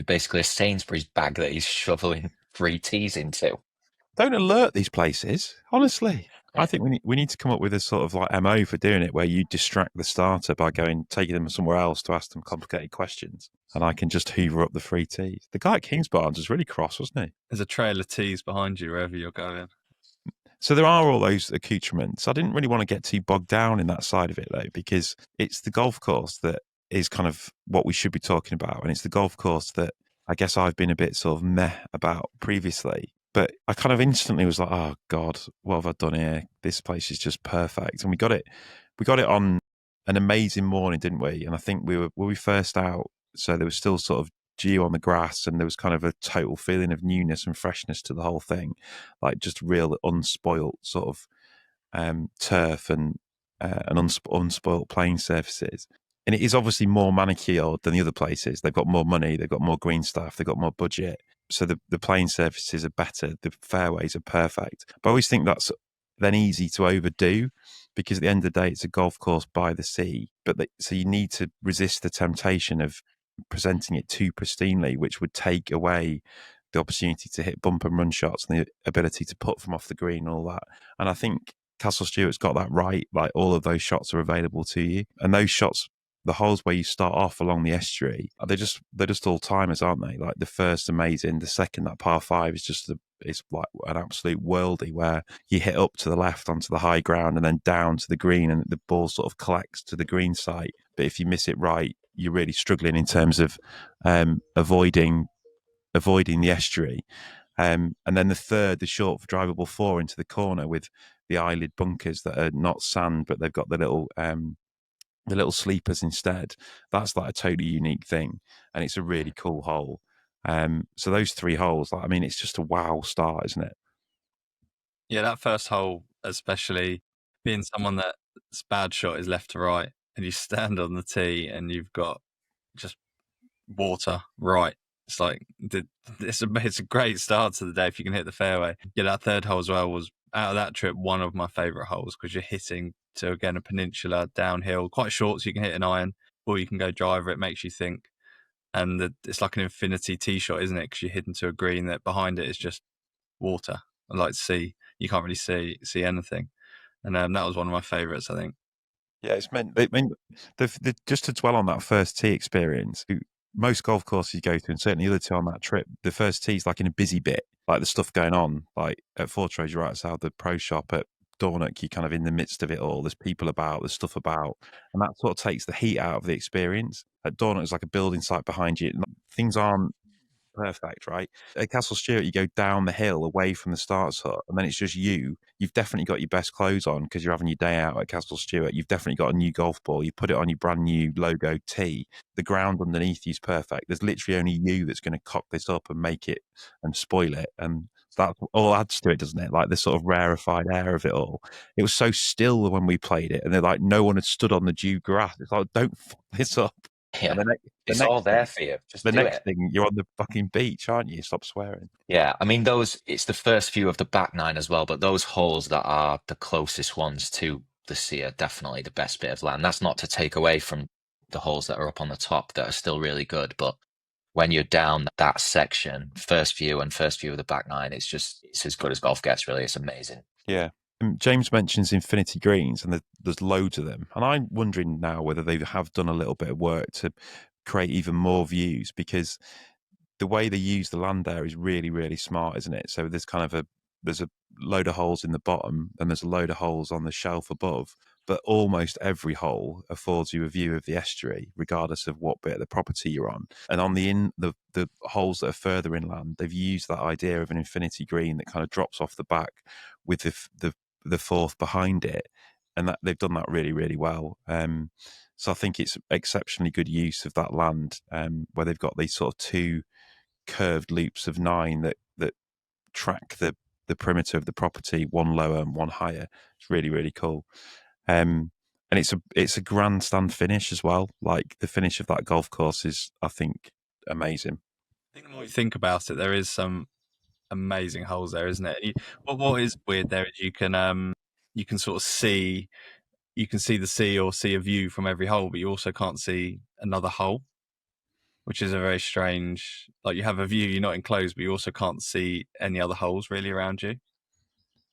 basically a Sainsbury's bag that he's shoveling free teas into. Don't alert these places, honestly. I think we need to come up with a sort of like MO for doing it, where you distract the starter by taking them somewhere else to ask them complicated questions, and I can just hoover up the free teas. The guy at Kingsbarns was really cross, wasn't he? There's a trail of teas behind you wherever you're going. So there are all those accoutrements. I didn't really want to get too bogged down in that side of it, though, because it's the golf course that is kind of what we should be talking about. And it's the golf course that I guess I've been a bit sort of meh about previously. But I kind of instantly was like, oh, God, what have I done here? This place is just perfect. And we got it on an amazing morning, didn't we? And I think when we first out, so there was still sort of dew on the grass, and there was kind of a total feeling of newness and freshness to the whole thing, like just real unspoilt sort of turf and unspoilt playing surfaces. And it is obviously more manicured than the other places. They've got more money, they've got more green stuff, they've got more budget, so the playing surfaces are better, the fairways are perfect. But I always think that's then easy to overdo, because at the end of the day it's a golf course by the sea, so you need to resist the temptation of presenting it too pristinely, which would take away the opportunity to hit bump and run shots and the ability to putt from off the green and all that. And I think Castle Stuart's got that right. Like, all of those shots are available to you, and those shots, the holes where you start off along the estuary, they're just all timers, aren't they? Like the first amazing, the second, that par 5 is just it's like an absolute worldie where you hit up to the left onto the high ground and then down to the green, and the ball sort of collects to the green site. But if you miss it right, you're really struggling in terms of avoiding the estuary. And then the third, the short drivable 4 into the corner with the eyelid bunkers that are not sand, but they've got the little sleepers instead. That's like a totally unique thing, and it's a really cool hole. So those 3 holes, I mean, it's just a wow start, isn't it? Yeah, that first hole, especially being someone that's bad shot is left to right, and you stand on the tee and you've got just water right. It's like it's a great start to the day if you can hit the fairway. Yeah, that third hole as well was, out of that trip, one of my favourite holes, because you're hitting to, again, a peninsula downhill, quite short, so you can hit an iron, or you can go driver. It makes you think, and it's like an infinity tee shot, isn't it? Because you're hitting to a green that behind it is just water. I like to see, you can't really see anything, and that was one of my favourites, I think. Yeah, it's meant. I mean, just to dwell on that first tee experience. Most golf courses you go to, and certainly the other 2 on that trip, the first tee is like in a busy bit, like the stuff going on. Like at Fortrose, you're right outside the pro shop. At Dornoch, you're kind of in the midst of it all. There's people about, there's stuff about, and that sort of takes the heat out of the experience. At Dornoch, it's like a building site behind you. Things aren't perfect, right? At Castle Stuart, you go down the hill away from the starts hut, and then it's just you. You've definitely got your best clothes on because you're having your day out at Castle Stuart. You've definitely got a new golf ball. You put it on your brand new logo tee. The ground underneath you is perfect. There's literally only you that's going to cock this up and make it and spoil it. And that all adds to it, doesn't it? Like the sort of rarefied air of it all. It was so still when we played it, and they're like, no one had stood on the dew grass. It's like, don't fuck this up. Yeah, And it's all there for you. Just the do next it. thing, you're on the fucking beach, aren't you? Stop swearing. Yeah, I mean, it's the first few of the back 9 as well, but those holes that are the closest ones to the sea are definitely the best bit of land. That's not to take away from the holes that are up on the top that are still really good, but when you're down that section, first view of the back 9, it's as good as golf gets, really. It's amazing. Yeah. James mentions infinity greens, and there's loads of them. And I'm wondering now whether they have done a little bit of work to create even more views, because the way they use the land there is really, really smart, isn't it? So there's a load of holes in the bottom, and there's a load of holes on the shelf above, but almost every hole affords you a view of the estuary, regardless of what bit of the property you're on. And on the holes that are further inland, they've used that idea of an infinity green that kind of drops off the back with the 4th behind it, and that they've done that really, really well. So I think it's exceptionally good use of that land, where they've got these sort of 2 curved loops of 9 that track the perimeter of the property, one lower and one higher. It's really, really cool. And it's a grandstand finish as well. Like the finish of that golf course is, I think, amazing. I think the more you think about it, there is some amazing holes there, isn't it? What is weird there is you can sort of see the sea or see a view from every hole, but you also can't see another hole, which is a very strange. Like, you have a view, you're not enclosed, but you also can't see any other holes really around you.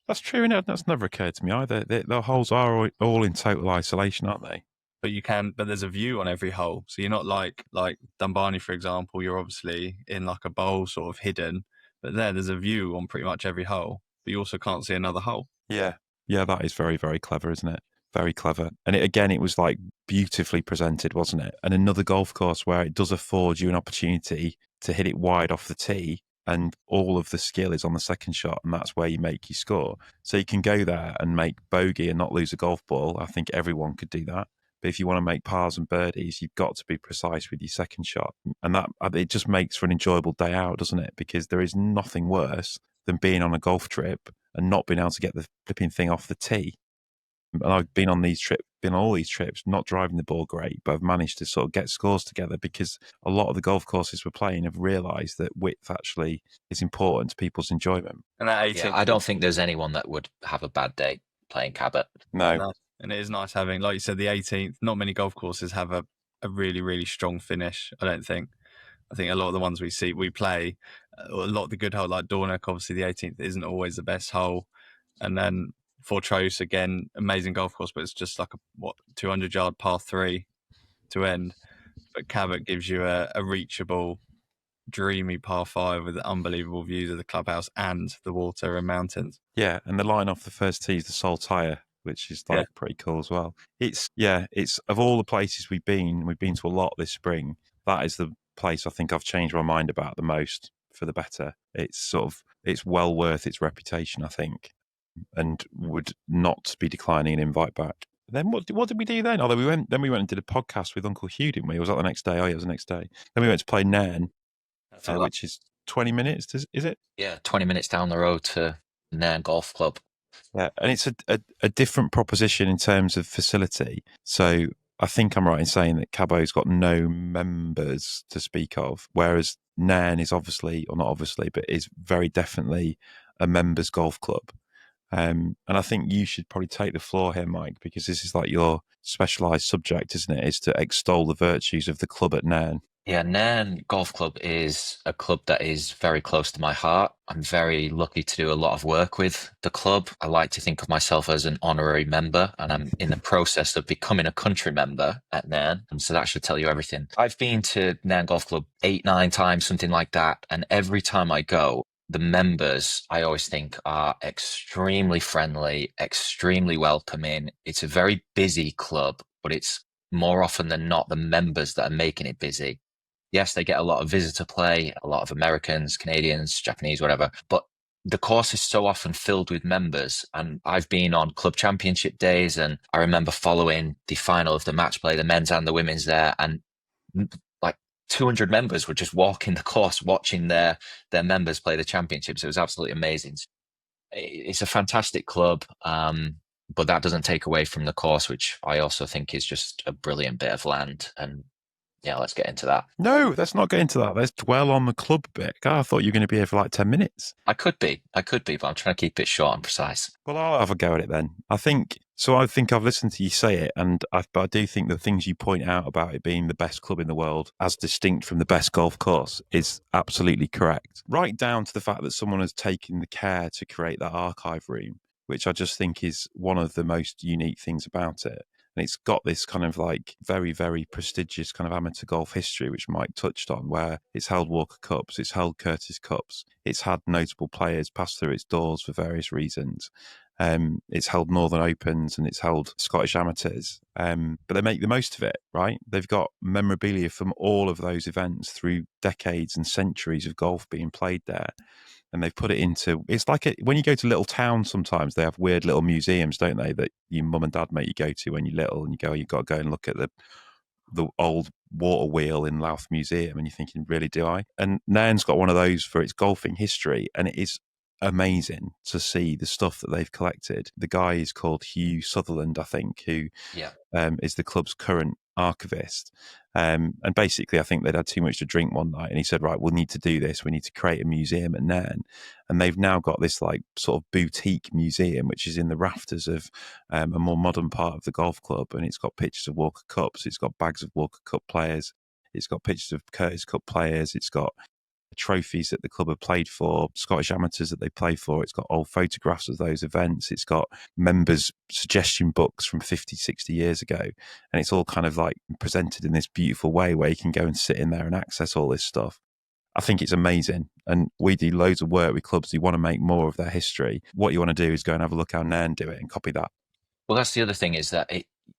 That's true, and that's never occurred to me either. The holes are all in total isolation, aren't they? But there's a view on every hole, so you're not like Dunbarney, for example. You're obviously in like a bowl, sort of hidden, but there's a view on pretty much every hole, but you also can't see another hole. Yeah, that is very, very clever, isn't it? Very clever. And it was like beautifully presented, wasn't it? And another golf course where it does afford you an opportunity to hit it wide off the tee, and all of the skill is on the second shot, and that's where you make your score. So you can go there and make bogey and not lose a golf ball. I think everyone could do that. But if you want to make pars and birdies, you've got to be precise with your second shot. And that it just makes for an enjoyable day out, doesn't it? Because there is nothing worse than being on a golf trip and not being able to get the flipping thing off the tee. And I've been on all these trips, not driving the ball great, but I've managed to sort of get scores together because a lot of the golf courses we're playing have realised that width actually is important to people's enjoyment. And that 18th, I don't think there's anyone that would have a bad day playing Cabot. No. And it is nice having, like you said, the 18th. Not many golf courses have a really, really strong finish, I don't think. I think a lot of the ones we play, a lot of the good hole, like Dornoch, obviously the 18th isn't always the best hole. And then Fortrose, again, amazing golf course, but it's just like a 200-yard par 3. to end. But Cabot gives you a reachable, dreamy par 5 with unbelievable views of the clubhouse and the water and mountains. Yeah, and the line off the first tee is the Sol Tire, which is like pretty cool as well. It's of all the places we've been to a lot this spring. That is the place I think I've changed my mind about the most for the better. It's well worth its reputation, I think, and would not be declining an invite back. Then what did we do then? Although we went and did a podcast with Uncle Hugh, didn't we? Was that the next day? Oh, yeah, it was the next day. Then we went to play Nairn, which is 20 minutes, is it? Yeah, 20 minutes down the road to Nairn Golf Club. Yeah, and it's a different proposition in terms of facility. So I think I'm right in saying that Cabot's got no members to speak of, whereas Nairn is obviously, or not obviously, but is very definitely a members golf club. And I think you should probably take the floor here, Mike, because this is like your specialised subject, isn't it? Is to extol the virtues of the club at Nairn. Yeah, Nairn Golf Club is a club that is very close to my heart. I'm very lucky to do a lot of work with the club. I like to think of myself as an honorary member, and I'm in the process of becoming a country member at Nairn. And so that should tell you everything. I've been to Nairn Golf Club 8-9 times, something like that. And every time I go, the members, I always think, are extremely friendly, extremely welcoming. It's a very busy club, but it's more often than not the members that are making it busy. Yes, they get a lot of visitor play, a lot of Americans, Canadians, Japanese, whatever, but the course is so often filled with members. And I've been on club championship days, and I remember following the final of the match play, the men's and the women's there, and like 200 members were just walking the course, watching their members play the championships. It was absolutely amazing. It's a fantastic club, but that doesn't take away from the course, which I also think is just a brilliant bit of land. And yeah, let's get into that. No, let's not get into that. Let's dwell on the club bit. God, I thought you were going to be here for like 10 minutes. I could be, but I'm trying to keep it short and precise. Well, I'll have a go at it then. I think I've listened to you say it, but I do think the things you point out about it being the best club in the world, as distinct from the best golf course, is absolutely correct. Right down to the fact that someone has taken the care to create that archive room, which I just think is one of the most unique things about it. And it's got this kind of like very, very prestigious kind of amateur golf history, which Mike touched on, where it's held Walker Cups, it's held Curtis Cups, it's had notable players pass through its doors for various reasons. It's held Northern Opens and it's held Scottish Amateurs. But they make the most of it, right? They've got memorabilia from all of those events through decades and centuries of golf being played there. And they've put it into, it's like when you go to little towns, sometimes they have weird little museums, don't they, that your mum and dad make you go to when you're little, and you've got to go and look at the old water wheel in Louth Museum, and you're thinking, really, do I? And Nairn's got one of those for its golfing history, and it is amazing to see the stuff that they've collected. The guy is called Hugh Sutherland, I think, who is the club's current archivist. And basically, I think they'd had too much to drink one night, and he said, right, we'll need to do this. We need to create a museum at Nairn. And they've now got this like sort of boutique museum, which is in the rafters of a more modern part of the golf club. And it's got pictures of Walker Cups. It's got bags of Walker Cup players. It's got pictures of Curtis Cup players. It's got trophies that the club have played for, Scottish Amateurs that they play for. It's got old photographs of those events. It's got members' suggestion books from 50, 60 years ago. And it's all kind of like presented in this beautiful way where you can go and sit in there and access all this stuff. I think it's amazing. And we do loads of work with clubs who want to make more of their history. What you want to do is go and have a look how Nairn do it and copy that. Well, that's the other thing, is that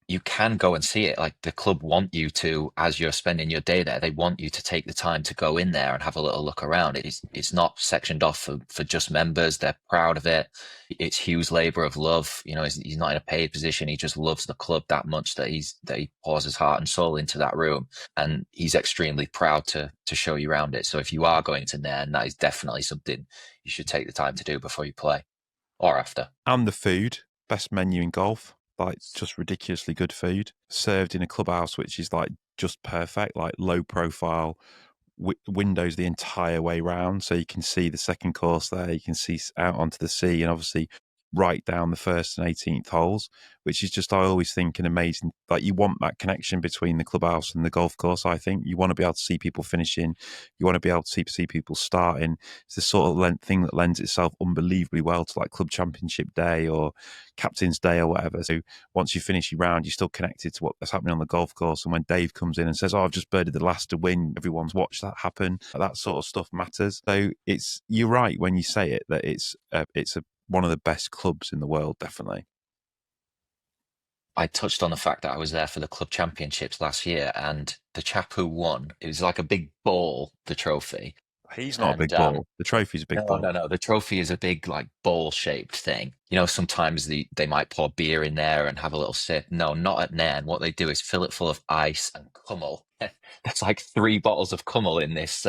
you can go and see it. Like, the club want you to, as you're spending your day there, they want you to take the time to go in there and have a little look around. It's not sectioned off for just members. They're proud of it. It's Hugh's labor of love. You know, he's not in a paid position. He just loves the club that much that he pours his heart and soul into that room. And he's extremely proud to show you around it. So if you are going to Nairn, that is definitely something you should take the time to do before you play or after. And the food, best menu in golf. Like, just ridiculously good food served in a clubhouse, which is like just perfect, like low profile, windows the entire way round. So you can see the second course there, you can see out onto the sea, and obviously right down the first and 18th holes, which is just, I always think, an amazing, like, you want that connection between the clubhouse and the golf course. I think you want to be able to see people finishing, you want to be able to see people starting. It's the sort of thing that lends itself unbelievably well to like club championship day or captain's day or whatever. So once you finish your round, you're still connected to what's happening on the golf course. And when Dave comes in and says, "Oh, I've just birded the last to win," everyone's watched that happen. That sort of stuff matters. So you're right when you say it, that it's one of the best clubs in the world, definitely. I touched on the fact that I was there for the club championships last year, and the chap who won, it was like a big ball, the trophy. He's not a big ball. The trophy's a big ball. No. The trophy is a big, like, ball-shaped thing. Sometimes they might pour beer in there and have a little sip. No, not at Nairn. What they do is fill it full of ice and kummel. There's like 3 bottles of kummel in this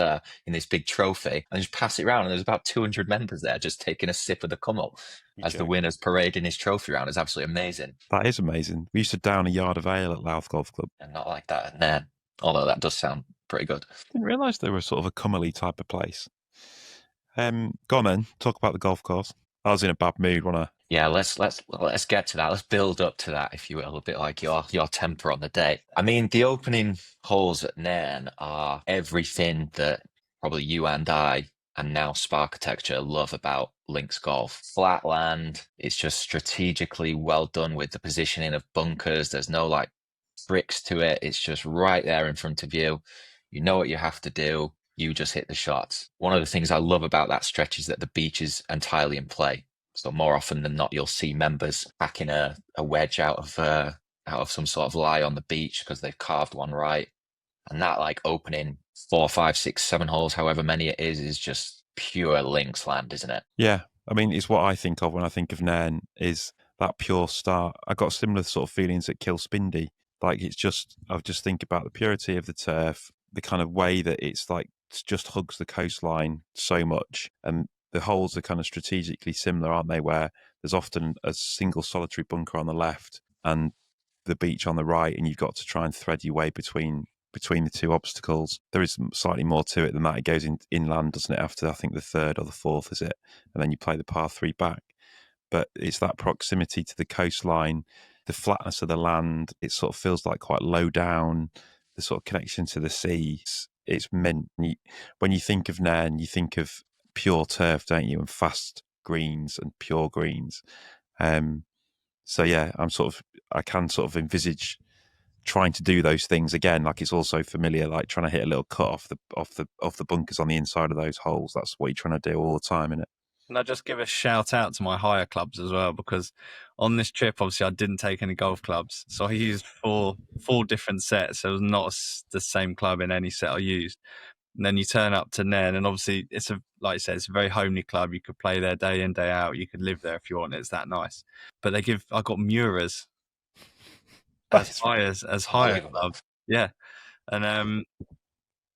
big trophy, and just pass it around. And there's about 200 members there just taking a sip of the kummel as the winners parading his trophy around. It's absolutely amazing. That is amazing. We used to down a yard of ale at Louth Golf Club. And not like that at Nairn, although that does sound pretty good. Didn't realise they were sort of a cummely type of place. Go on then, talk about the golf course. I was in a bad mood, wasn't I? Yeah, let's get to that. Let's build up to that, if you will, a bit like your temper on the day. I mean, the opening holes at Nairn are everything that probably you and I, and now Sparkitecture, love about links golf. Flat land, it's just strategically well done with the positioning of bunkers. There's no like tricks to it. It's just right there in front of you. You know what you have to do. You just hit the shots. One of the things I love about that stretch is that the beach is entirely in play. So more often than not, you'll see members hacking a wedge out of some sort of lie on the beach because they've carved one right. And that like opening 4, 5, 6, 7 holes, however many it is just pure links land, isn't it? Yeah. I mean, it's what I think of when I think of Nairn, is that pure start. I got similar sort of feelings at Kilspindie. Like, I just think about the purity of the turf, the kind of way that it's like, just hugs the coastline so much, and the holes are kind of strategically similar, aren't they, where there's often a single solitary bunker on the left and the beach on the right, and you've got to try and thread your way between the two obstacles. There is slightly more to it than that. It goes inland, doesn't it, after I think the 3rd or the 4th, is it? And then you play the par 3 back. But it's that proximity to the coastline, the flatness of the land. It sort of feels like quite low down, the sort of connection to the sea. It's meant, when you think of Nairn, you think of pure turf, don't you, and fast greens and pure greens. So yeah, I can sort of envisage trying to do those things again. Like, it's also familiar, like trying to hit a little cut off the bunkers on the inside of those holes. That's what you're trying to do all the time, isn't it? And I just give a shout out to my hire clubs as well, because on this trip, obviously, I didn't take any golf clubs. So I used four different sets. So it was not the same club in any set I used. And then you turn up to Nairn, and obviously, like you said, it's a very homely club. You could play there day in, day out. You could live there if you want. It's that nice. But I got Muras as hire club. Yeah. And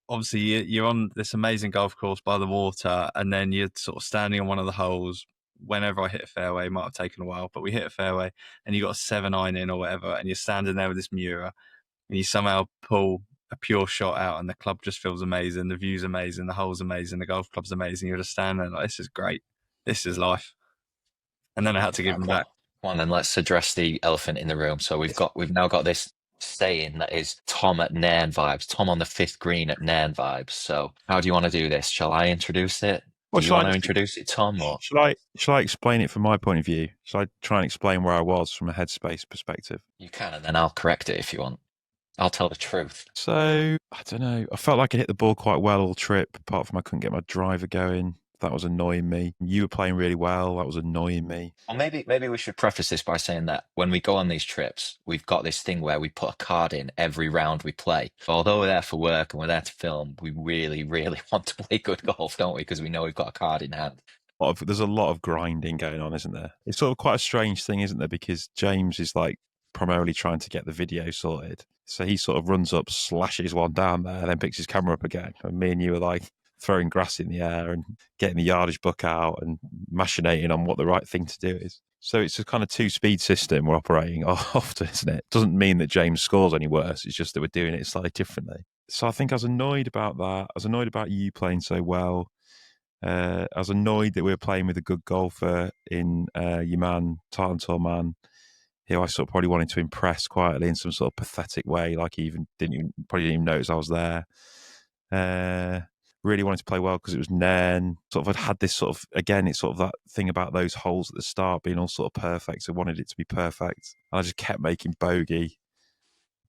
obviously you're on this amazing golf course by the water, and then you're sort of standing on one of the holes. Whenever I hit a fairway, it might have taken a while, but we hit a fairway and you got a 7-iron in or whatever, and you're standing there with this Mura, and you somehow pull a pure shot out, and the club just feels amazing, the view's amazing, the hole's amazing, the golf club's amazing. You're just standing there like, this is great, this is life. And then I had to give them back. Come on, then let's address the elephant in the room. So we've now got this saying that is Tom at Nairn vibes, Tom on the 5th green at Nairn vibes. So how do you want to do this? Shall I introduce it? Do you want to introduce it, Tom? Or shall I explain it from my point of view? Shall I try and explain where I was from a headspace perspective? You can, and then I'll correct it if you want. I'll tell the truth. So, I don't know. I felt like I hit the ball quite well all trip, apart from I couldn't get my driver going. That was annoying me. You were playing really well. That was annoying me. Well, maybe we should preface this by saying that when we go on these trips, we've got this thing where we put a card in every round we play. So although we're there for work and we're there to film, we really, really want to play good golf, don't we? Because we know we've got a card in hand. There's a lot of grinding going on, isn't there? It's sort of quite a strange thing, isn't there? Because James is like primarily trying to get the video sorted. So he sort of runs up, slashes one down there, and then picks his camera up again. And me and you are like throwing grass in the air and getting the yardage book out and machinating on what the right thing to do is. So it's a kind of 2-speed system we're operating often, isn't it? Doesn't mean that James scores any worse. It's just that we're doing it slightly differently. So I think I was annoyed about that. I was annoyed about you playing so well. I was annoyed that we were playing with a good golfer in your man, Tartan Tour man, who I sort of probably wanted to impress quietly in some sort of pathetic way, like he probably didn't even notice I was there. Really wanted to play well because it was Nairn. Sort of had this sort of, again, it's sort of that thing about those holes at the start being all sort of perfect. So I wanted it to be perfect. And I just kept making bogey.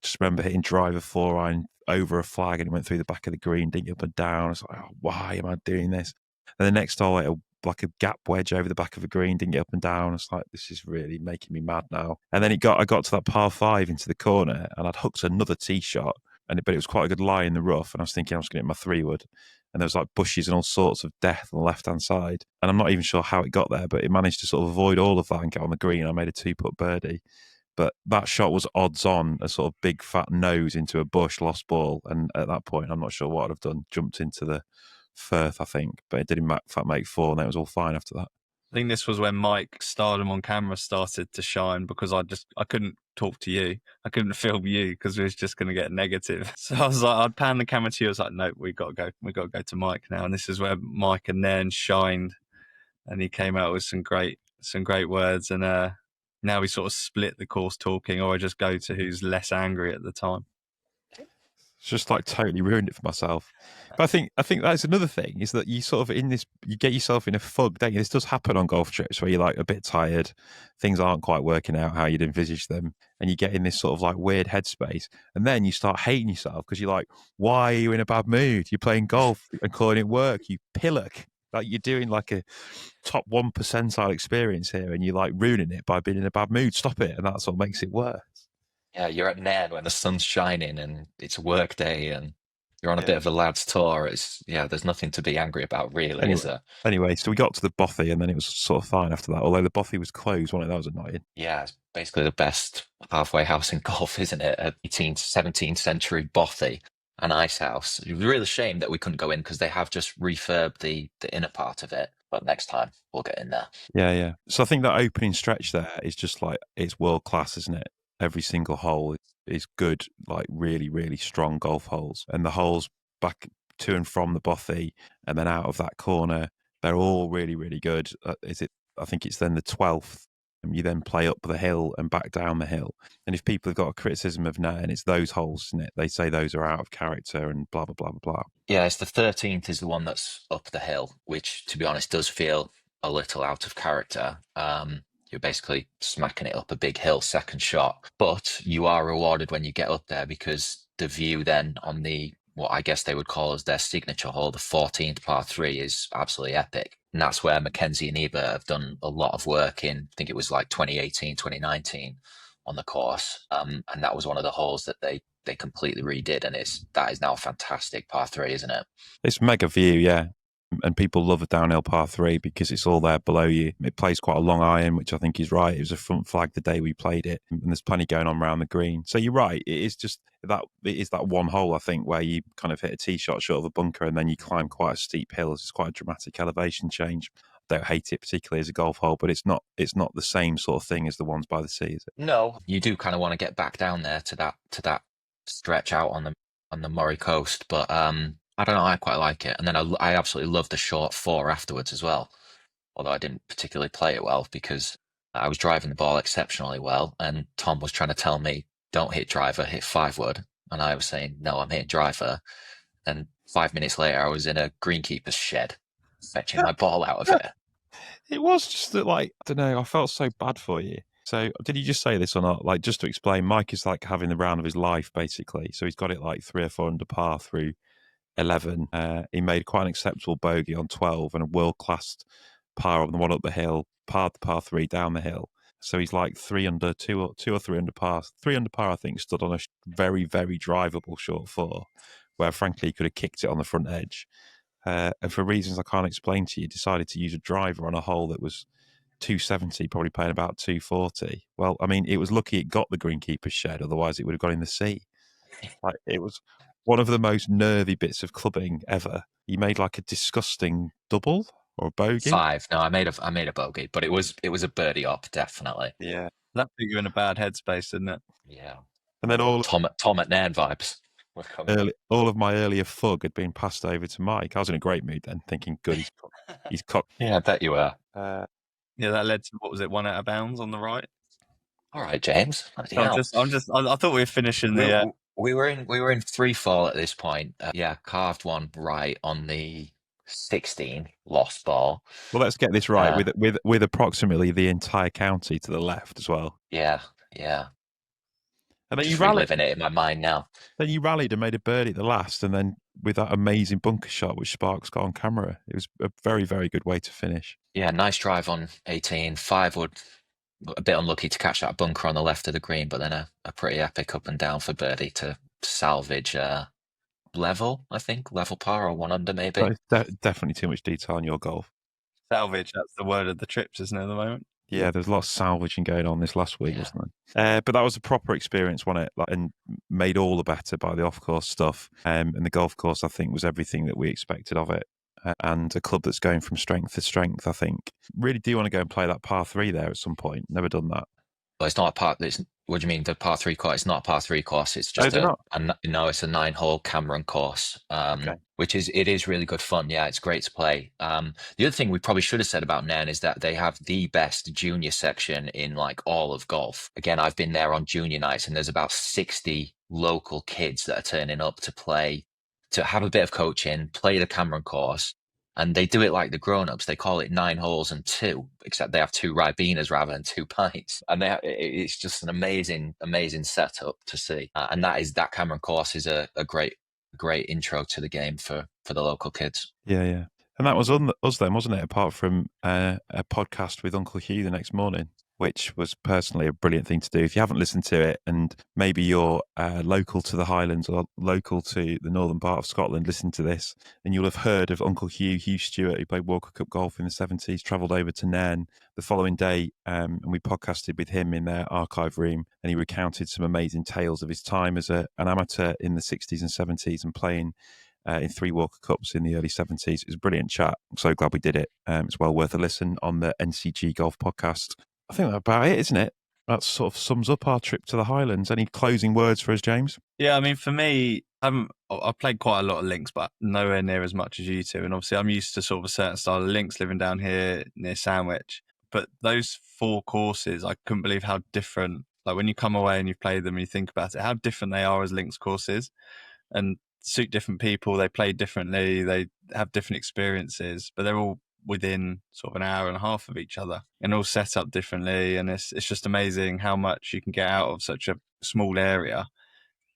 Just remember hitting driver 4-iron over a flag and it went through the back of the green, dink up and down. I was like, oh, why am I doing this? And the next hole, I hit like a gap wedge over the back of a green, didn't get up and down. I was like, this is really making me mad now. And then I got to that par 5 into the corner and I'd hooked another tee shot, but it was quite a good lie in the rough. And I was thinking I was going to hit my 3-wood. And there was like bushes and all sorts of death on the left-hand side. And I'm not even sure how it got there, but it managed to sort of avoid all of that and get on the green. I made a 2-putt birdie. But that shot was odds on, a sort of big fat nose into a bush, lost ball. And at that point, I'm not sure what I'd have done. Jumped into the Firth, I think. But it did in fact make 4, and it was all fine after that. I think this was when Mike's stardom on camera started to shine because I couldn't talk to you. I couldn't film you because we was just going to get negative. So I was like, I'd pan the camera to you. I was like, no, we got to go. We got to go to Mike now. And this is where Mike and Nairn shined, and he came out with some great words. And now we sort of split the course talking, or I just go to who's less angry at the time. It's just like totally ruined it for myself. But I think that's another thing, is that you sort of you get yourself in a fug, don't you? This does happen on golf trips where you're like a bit tired, things aren't quite working out how you'd envisaged them, and you get in this sort of like weird headspace, and then you start hating yourself because you're like, why are you in a bad mood? You're playing golf and calling it work, you pillock. Like you're doing like a top 1 percentile experience here, and you're like ruining it by being in a bad mood. Stop it, and that's what makes it worse. Yeah, you're at Nairn when the sun's shining and it's a work day and you're on a bit of a lads tour. There's nothing to be angry about, really, is there? Anyway, so we got to the bothy and then it was sort of fine after that, although the bothy was closed, wasn't it? That was annoying. Yeah, it's basically the best halfway house in golf, isn't it? A 18th, 17th century bothy, an ice house. It was a real shame that we couldn't go in because they have just refurbed the inner part of it. But next time we'll get in there. Yeah. So I think that opening stretch there is just like, it's world class, isn't it? Every single hole is good, like really, really strong golf holes. And the holes back to and from the bothy and then out of that corner, they're all really, really good. I think it's then the 12th. You then play up the hill and back down the hill. And if people have got a criticism of Nairn, it's those holes, isn't it? They say those are out of character and blah, blah, blah, blah, blah. Yeah, it's the 13th is the one that's up the hill, which, to be honest, does feel a little out of character. You're basically smacking it up a big hill, second shot. But you are rewarded when you get up there because the view then on what I guess they would call as their signature hole, the 14th par 3, is absolutely epic. And that's where Mackenzie and Ebert have done a lot of work in, I think it was like 2018, 2019 on the course. And that was one of the holes that they completely redid. And that is now a fantastic par 3, isn't it? It's mega view, yeah. And people love a downhill par 3 because it's all there below you. It plays quite a long iron, which I think is right. It was a front flag the day we played it, and there's plenty going on around the green. So you're right. It is that one hole, I think, where you kind of hit a tee shot short of a bunker and then you climb quite a steep hill. It's quite a dramatic elevation change. I don't hate it particularly as a golf hole, but it's not the same sort of thing as the ones by the sea, is it? No, you do kind of want to get back down there to that stretch out on the Moray coast, but I don't know, I quite like it. And then I absolutely love the short 4 afterwards as well, although I didn't particularly play it well because I was driving the ball exceptionally well, and Tom was trying to tell me, don't hit driver, hit 5-wood, and I was saying, no, I'm hitting driver. And 5 minutes later, I was in a greenkeeper's shed, fetching my ball out of it. It was just that, like, I don't know, I felt so bad for you. So did you just say this or not? Like, just to explain, Mike is like having the round of his life, basically. So he's got it like 3 or 4 under par through 11. He made quite an acceptable bogey on 12 and a world-class par on the one up the hill, parred the par 3 down the hill. So he's like 3 under, 2 or 3 under par. 3 under par, I think, stood on a very, very drivable short 4, where frankly he could have kicked it on the front edge. And for reasons I can't explain to you, decided to use a driver on a hole that was 270, probably paying about 240. Well, I mean, it was lucky it got the greenkeeper's shed, otherwise it would have gone in the sea. Like, it was one of the most nervy bits of clubbing ever. He made like a disgusting double or a bogey. 5. No, I made a bogey, but it was a birdie up, definitely. Yeah, that put you in a bad headspace, didn't it? Yeah. And then all Tom at Nairn vibes. We're coming. all of my earlier fug had been passed over to Mike. I was in a great mood then, thinking, good, he's cocked. Yeah, I bet you were. Yeah, that led to, what was it, 1 out of bounds on the right? All right, James. Bloody I hell. thought we were finishing the. We were in free fall at this point. Yeah, carved one right on the 16 lost ball. Well, let's get this right with approximately the entire county to the left as well. Yeah. And then Just reliving it in my mind now. Then you rallied and made a birdie at the last, and then with that amazing bunker shot, which Sparks got on camera, it was a very, very good way to finish. Yeah, nice drive on 18. 5 wood, a bit unlucky to catch that bunker on the left of the green, but then a pretty epic up and down for birdie to salvage level, I think, level par or 1 under maybe. Definitely too much detail on your golf. Salvage, that's the word of the trips, isn't it, at the moment? Yeah, there's a lot of salvaging going on this last week, wasn't there? But that was a proper experience, wasn't it? And made all the better by the off-course stuff. And the golf course, I think, was everything that we expected of it. And a club that's going from strength to strength, I think. Really do want to go and play that par 3 there at some point. Never done that. Well, it's not a par. What do you mean, the par 3 course? It's not a par 3 course. It's just it's a 9-hole Cameron course, which is really good fun. Yeah, it's great to play. The other thing we probably should have said about Nairn is that they have the best junior section in like all of golf. Again, I've been there on junior nights, and there's about 60 local kids that are turning up to play, to have a bit of coaching, play the Cameron course. And they do it like the grown-ups. They call it 9 holes and 2, except they have 2 Ribenas rather than 2 pints. And it's just an amazing, amazing setup to see. And that Cameron course is a great intro to the game for the local kids. Yeah. And that was us then, wasn't it? Apart from a podcast with Uncle Hugh the next morning, which was personally a brilliant thing to do. If you haven't listened to it, and maybe you're local to the Highlands or local to the northern part of Scotland, listen to this, and you'll have heard of Uncle Hugh Stuart, who played Walker Cup golf in the 70s, travelled over to Nairn the following day, and we podcasted with him in their archive room, and he recounted some amazing tales of his time as an amateur in the 60s and 70s and playing in 3 Walker Cups in the early 70s. It was a brilliant chat. I'm so glad we did it. It's well worth a listen on the NCG Golf Podcast. I think that's about it, isn't it? That sort of sums up our trip to the Highlands. Any closing words for us, James? Yeah, I mean, for me, I've played quite a lot of links, but nowhere near as much as you two. And obviously, I'm used to sort of a certain style of links living down here near Sandwich. But those 4 courses, I couldn't believe how different, like when you come away and you've played them and you think about it, how different they are as links courses. And suit different people, they play differently, they have different experiences, but they're all within sort of an hour and a half of each other and all set up differently. And it's just amazing how much you can get out of such a small area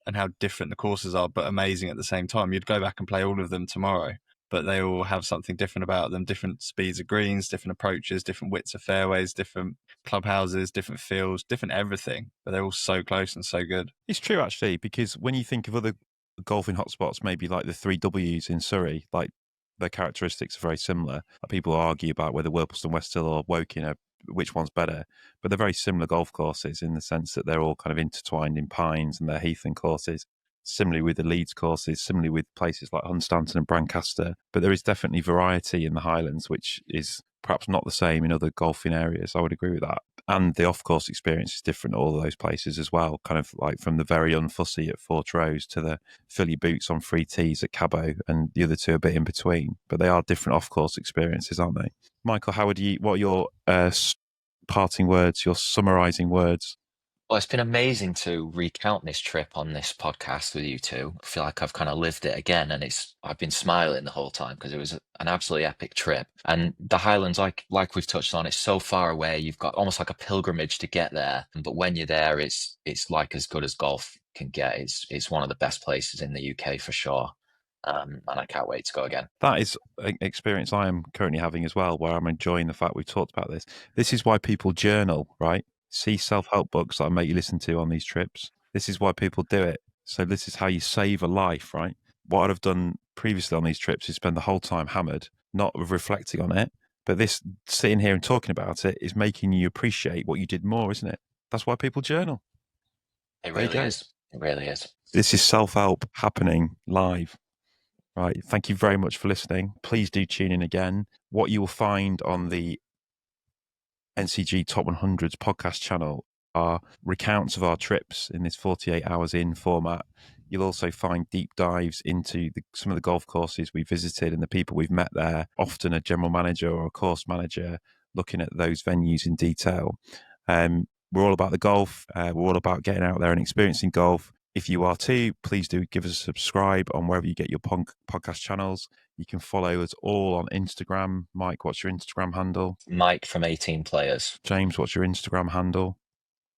and how different the courses are, but amazing at the same time. You'd go back and play all of them tomorrow, but they all have something different about them, different speeds of greens, different approaches, different widths of fairways, different clubhouses, different fields, different everything, but they're all so close and so good. It's true, actually, because when you think of other golfing hotspots, maybe like the 3Ws in Surrey, like their characteristics are very similar. People argue about whether Worplesdon, Westhill or Woking are which one's better, but they're very similar golf courses in the sense that they're all kind of intertwined in pines, and they're heathland courses. Similarly with the Leeds courses, similarly with places like Hunstanton and Brancaster, but there is definitely variety in the Highlands, which is perhaps not the same in other golfing areas. I would agree with that. And the off-course experience is different at all of those places as well, kind of like from the very unfussy at Fortrose to the fill your boots on 3 tees at Cabot, and the other 2 a bit in between. But they are different off-course experiences, aren't they? Michael, what are your parting words, your summarising words? Well, it's been amazing to recount this trip on this podcast with you two. I feel like I've kind of lived it again, and I've been smiling the whole time because it was an absolutely epic trip. And the Highlands, like we've touched on, it's so far away. You've got almost like a pilgrimage to get there, but when you're there, it's like as good as golf can get. It's one of the best places in the UK for sure. And I can't wait to go again. That is an experience I am currently having as well, where I'm enjoying the fact we've talked about this. This is why people journal, right? See self-help books that I make you listen to on these trips. This is why people do it. So this is how you save a life, right? What I'd have done previously on these trips is spend the whole time hammered, not reflecting on it. But this sitting here and talking about it is making you appreciate what you did more, isn't it? That's why people journal. It really is. It really is. This is self-help happening live. Right. Thank you very much for listening. Please do tune in again. What you will find on the NCG Top 100s podcast channel are recounts of our trips in this 48 hours in format, You'll also find deep dives into some of the golf courses we visited and the people we've met there, often a general manager or a course manager looking at those venues in detail. We're all about the golf. We're all about getting out there and experiencing golf. If you are too, please do give us a subscribe on wherever you get your podcast channels. You can follow us all on Instagram. Mike, what's your Instagram handle? Mike from 18 Players. James, what's your Instagram handle?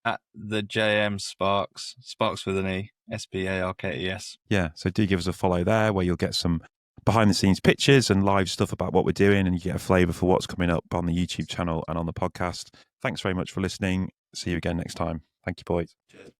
At the JM Sparks, Sparks with an E, SPARKES. Yeah, so do give us a follow there where you'll get some behind the scenes pictures and live stuff about what we're doing, and you get a flavour for what's coming up on the YouTube channel and on the podcast. Thanks very much for listening. See you again next time. Thank you, boys. Cheers.